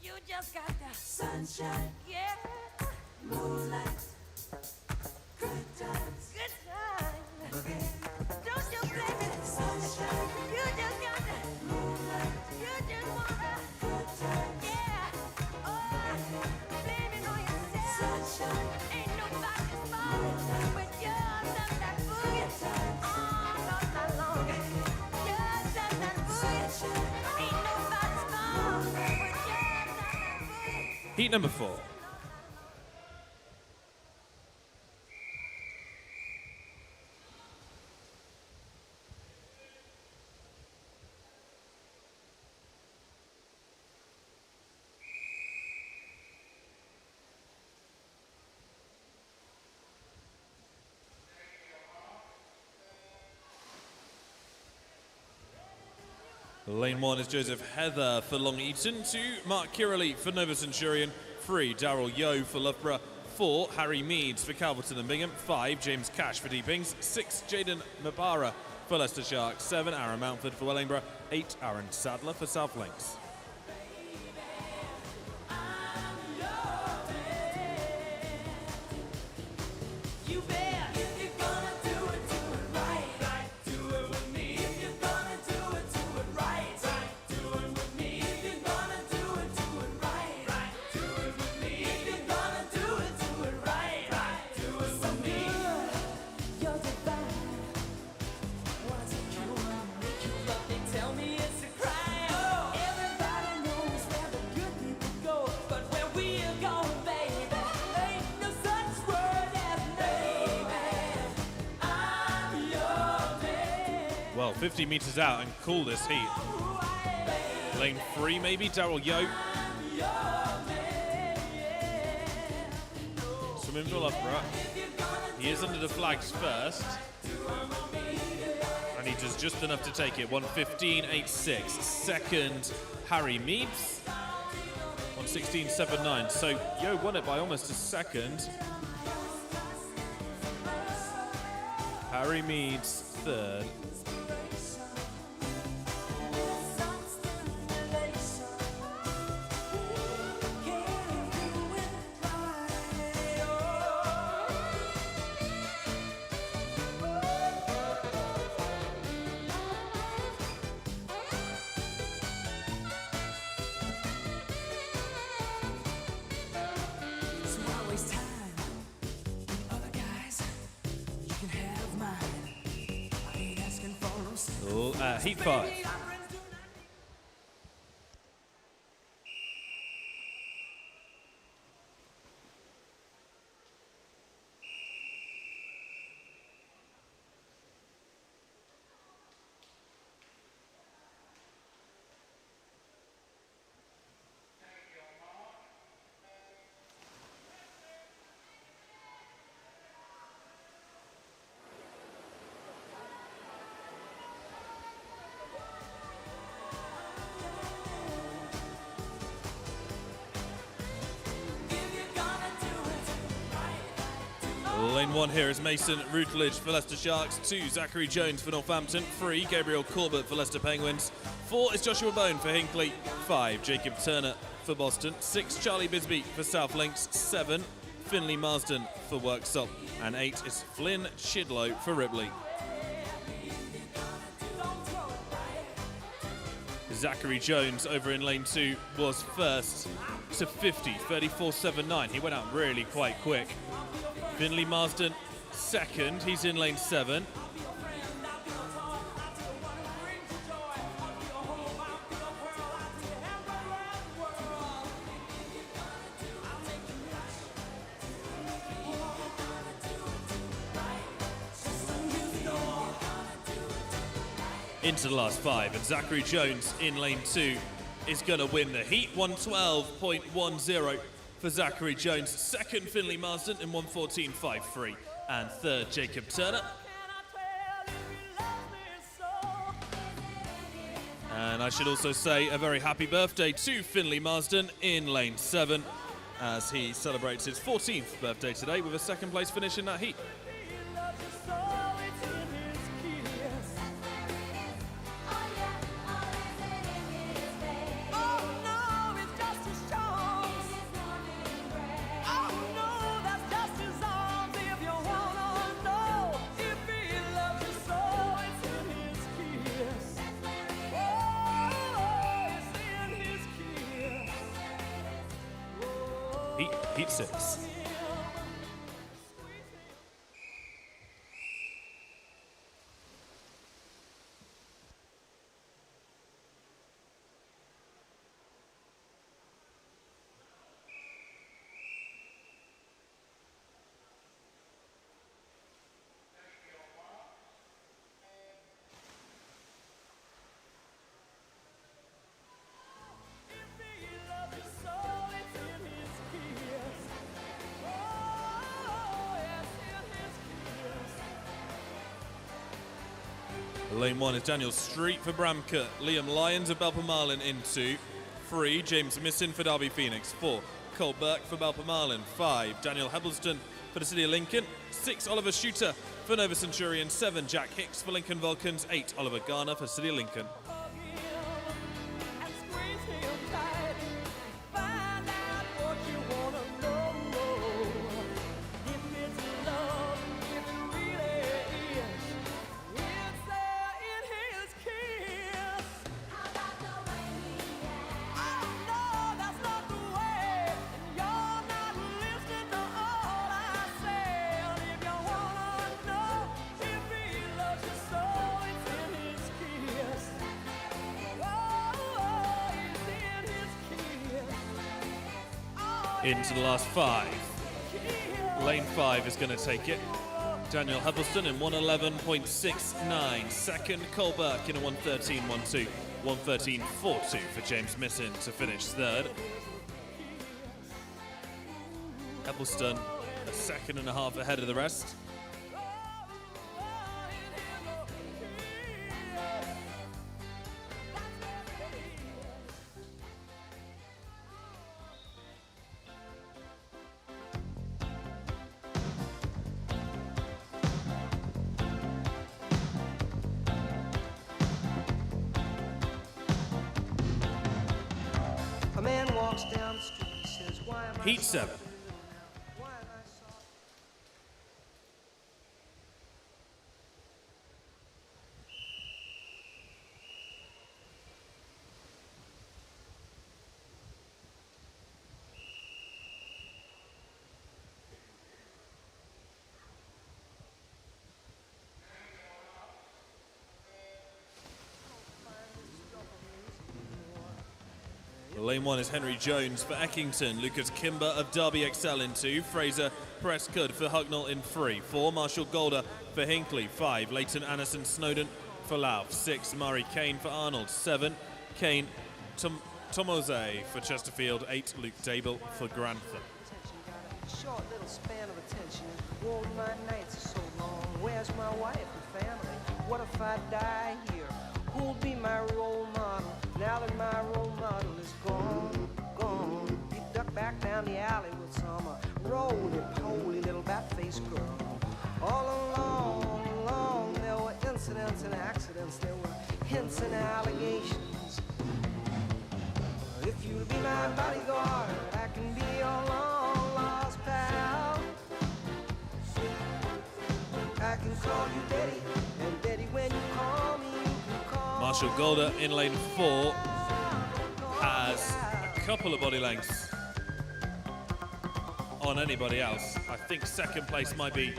S6: You just got the sunshine, yeah, moonlight, good times, don't you blame it, sunshine, you just got the moonlight, you just wanna, good times, yeah, oh, blame it on yourself, sunshine, ain't nobody's fault, but you're just that boogie, all night long, you're just that boogie, ain't nobody's fault, but you're just that boogie.
S1: Heat number 4. Lane 1 is Joseph Heather for Long Eaton. 2, Mark Kirley for Nova Centurion. 3, Daryl Yo for Loughborough. 4, Harry Meads for Calverton and Bingham. 5, James Cash for Deepings. 6, Jaden Mabara for Leicester Sharks. 7, Aaron Mountford for Wellingborough. 8, Aaron Sadler for South Links. Well, 50 metres out and cool this heat. Lane 3 maybe, Daryl Yo. Swimming for Loughborough. He is under the flags first. And he does just enough to take it. 1:15.86. Second, Harry Meads. 1:16.79. So Yo won it by almost a second. Harry Meads third. Heat 5. Lane 1 here is Mason Routledge for Leicester Sharks. 2, Zachary Jones for Northampton. 3, Gabriel Corbett for Leicester Penguins. 4 is Joshua Bone for Hinckley. 5, Jacob Turner for Boston. 6, Charlie Bisbee for South Links. 7, Finley Marsden for Worksop. And 8 is Flynn Chidlow for Ripley. Zachary Jones over in lane 2 was first to 50, 34.79. He went out really quite quick. Finley Marsden second, he's in lane 7. Into the last 5, and Zachary Jones in lane 2 is going to win the heat. 1:12.10 for Zachary Jones. Second, Finley Marsden in 1:14.53. And third, Jacob Turner. And I should also say a very happy birthday to Finley Marsden in lane 7 as he celebrates his 14th birthday today with a second place finish in that heat. Heat 6. Lane 1 is Daniel Street for Bramcote. Liam Lyons of Balpamarlin in 2. 3, James Missin for Derby Phoenix. 4, Cole Burke for Balpamarlin. 5, Daniel Hebbleston for the City of Lincoln. 6, Oliver Shooter for Nova Centurion. 7, Jack Hicks for Lincoln Vulcans. 8, Oliver Garner for City of Lincoln. Into the last 5. Lane 5 is going to take it. Daniel Hebbleston in 111.69. Second, Cole Burke in a 113.12. 113.42 for James Missin to finish third. Hebbleston a second and a half ahead of the rest.
S10: A man walks down the street, he says, why am I
S1: Heat
S10: so
S1: 7.
S10: why am I so
S1: Lane 1 is Henry Jones for Eckington. Lucas Kimber of Derby XL in 2. Fraser Prescott for Hucknall in 3. 4, Marshall Golder for Hinckley. 5, Leighton Anderson Snowden for Louth. 6, Murray Kane for Arnold. 7, Kane Tomose for Chesterfield. 8, Luke Dable for Grantham.
S10: short little span of attention? Whoa, my nights are so long. Where's my wife and family? What if I die here? Who'll be my role model? Now that my role model is gone, gone. You duck back down the alley with some roly-poly little bat-faced girl. All along, there were incidents and accidents. There were hints and allegations. If you'll be my bodyguard, I can be your long-lost pal. I can call you Daddy, and Daddy, when you call me, you can call me.
S1: Marshall Golder in lane 4 has a couple of body lengths on anybody else. I think second place might be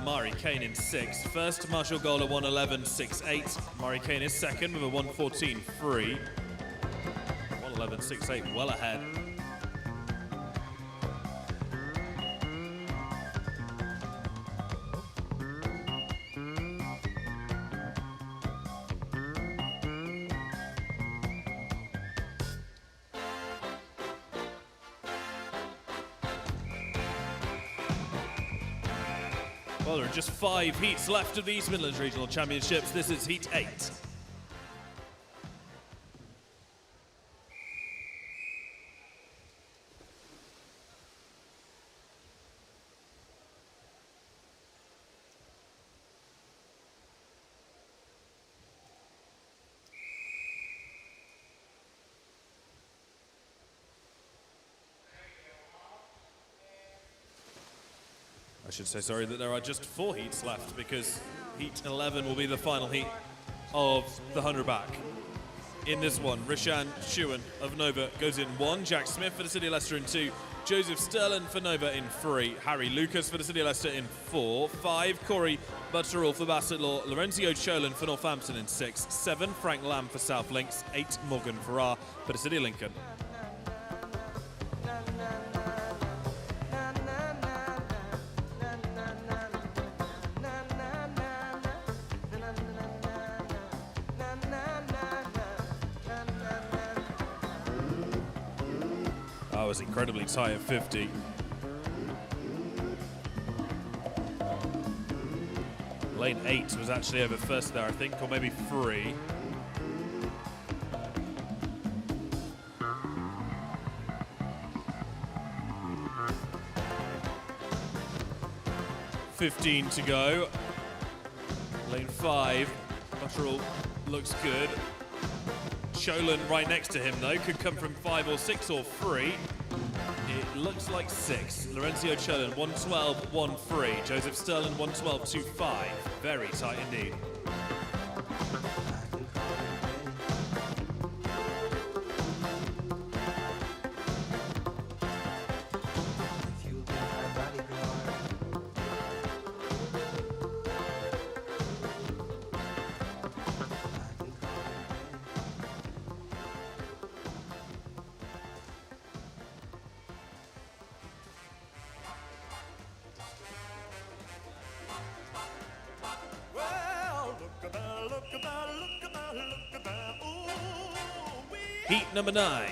S1: Murray Kane in 6. First, Marshall Golder 111.68. Murray Kane is second with a 114.3. 111.68, well ahead. Well, there are just 5 heats left of the East Midlands Regional Championships. This is Heat 8. I should say, sorry, that there are just 4 heats left because Heat 11 will be the final heat of the 100 back. In this one, Rishan Shewan of Nova goes in 1, Jack Smith for the City of Leicester in 2, Joseph Sterling for Nova in 3, Harry Lucas for the City of Leicester in 4, 5, Corey Butterall for Bassetlaw, Lorenzo Cholan for Northampton in 6, 7, Frank Lamb for South Links, 8, Morgan Farrar for the City of Lincoln. That was incredibly tight at 50. Lane 8 was actually over first there, I think, or maybe 3. .15 to go. Lane 5, Butterall looks good. Cholan right next to him though, could come from 5 or 6 or 3. It looks like 6. Lorenzo Cholan, 112.13. Joseph Sterling, 112.25. Very tight indeed. Heat number 9.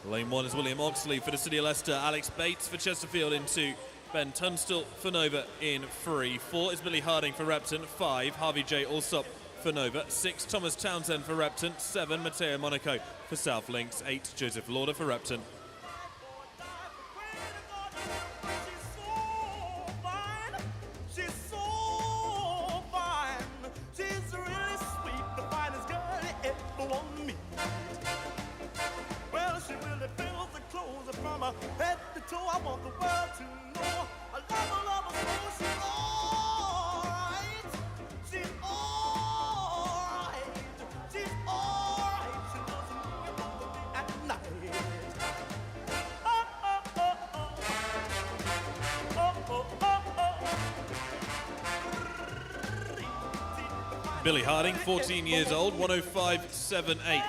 S1: Lane 1 is William Oxley for the City of Leicester. Alex Bates for Chesterfield in 2. Ben Tunstall for Nova in 3. 4 is Billy Harding for Repton. 5, Harvey J. Alsop for Nova. 6, Thomas Townsend for Repton. 7, Matteo Monaco for South Links. 8, Joseph Lauder for Repton.
S3: Head to toe, I want the world to know I love her, so she's alright. She's alright. She's alright. She doesn't need both of me at night. Oh, oh, oh, oh. Oh, oh, oh, oh.
S1: Billy Harding, 14 years old, 105.78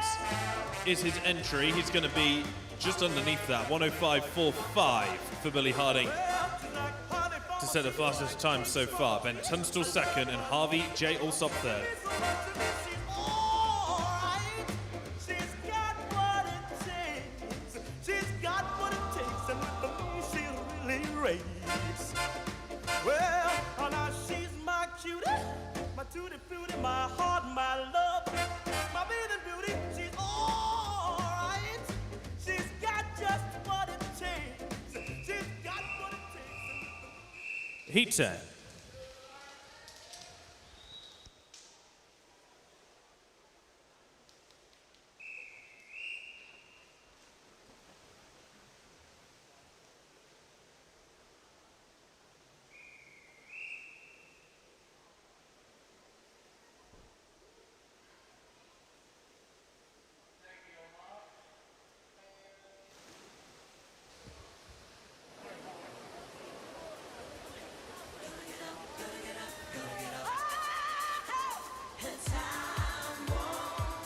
S1: is his entry. He's going to be just underneath that, 105.45 for Billy Harding to set the fastest time so far. Ben Tunstall second and Harvey J. Alsop third.
S3: Well, now she's my cutie, my tutti frutti, my heart, my love, my bathing beauty. She's alright. She's got just what it takes. She's got what it takes.
S1: Heat 10.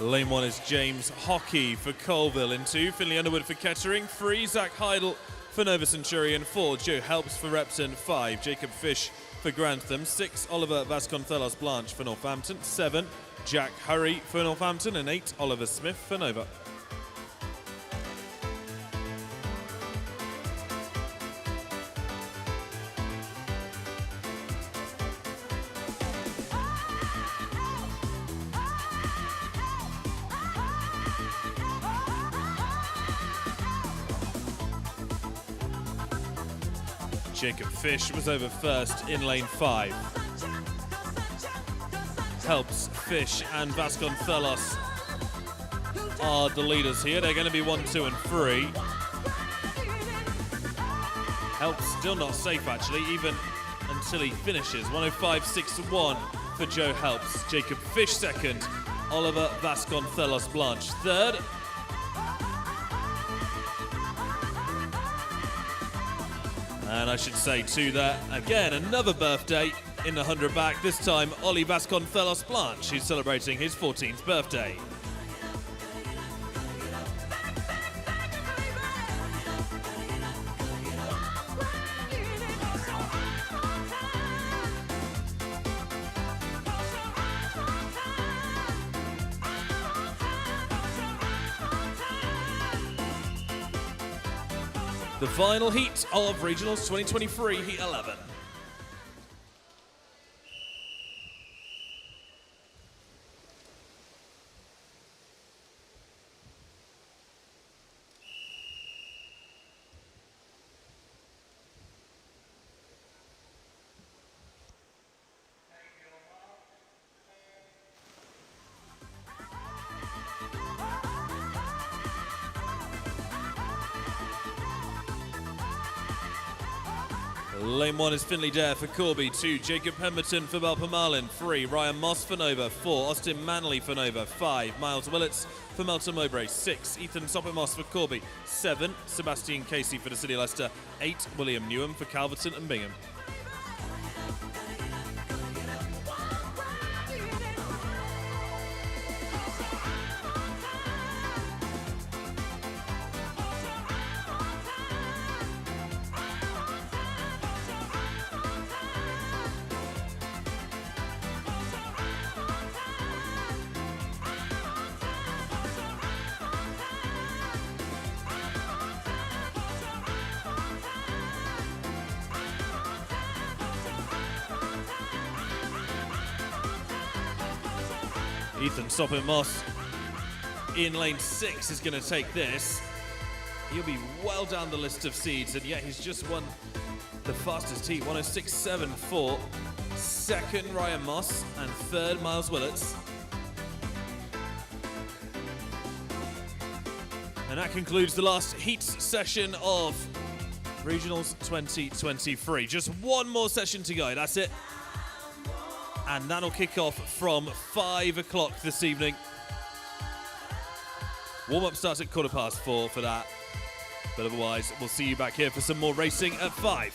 S1: Lane 1 is James Hockey for Colville in 2. Finley Underwood for Kettering. 3, Zach Heidel for Nova Centurion. 4, Joe Helps for Repton. 5, Jacob Fish for Grantham. 6, Oliver Vasconcelos Blanche for Northampton. 7, Jack Hurry for Northampton. And 8, Oliver Smith for Nova. Jacob Fish was over first in lane 5. Helps, Fish and Vasconcelos are the leaders here. They're going to be 1, 2 and 3. Helps still not safe actually, even until he finishes. 105.61 for Joe Helps. Jacob Fish second. Oliver Vasconcelos Blanche third. And I should say too that, again, another birthday in the 100 back, this time Oli Vasconcelos Blanche, who's celebrating his 14th birthday. The final heat of Regionals 2023, Heat 11. Lane 1 is Finley Dare for Corby, 2 Jacob Pemberton for Balpamalin, 3 Ryan Moss for Nova, 4 Austin Manley for Nova, 5 Miles Willits for Melton Mowbray, 6 Ethan Soppimoss for Corby, 7 Sebastian Casey for the City of Leicester, 8 William Newham for Calverton and Bingham. Ethan Soppimoss in lane 6 is going to take this. He'll be well down the list of seeds, and yet he's just won the fastest heat, 106.7 for second Ryan Moss and third Miles Willits. And that concludes the last heat session of Regionals 2023. Just one more session to go, that's it. And that'll kick off from 5 o'clock this evening. Warm-up starts at 4:15 for that. But otherwise, we'll see you back here for some more racing at 5.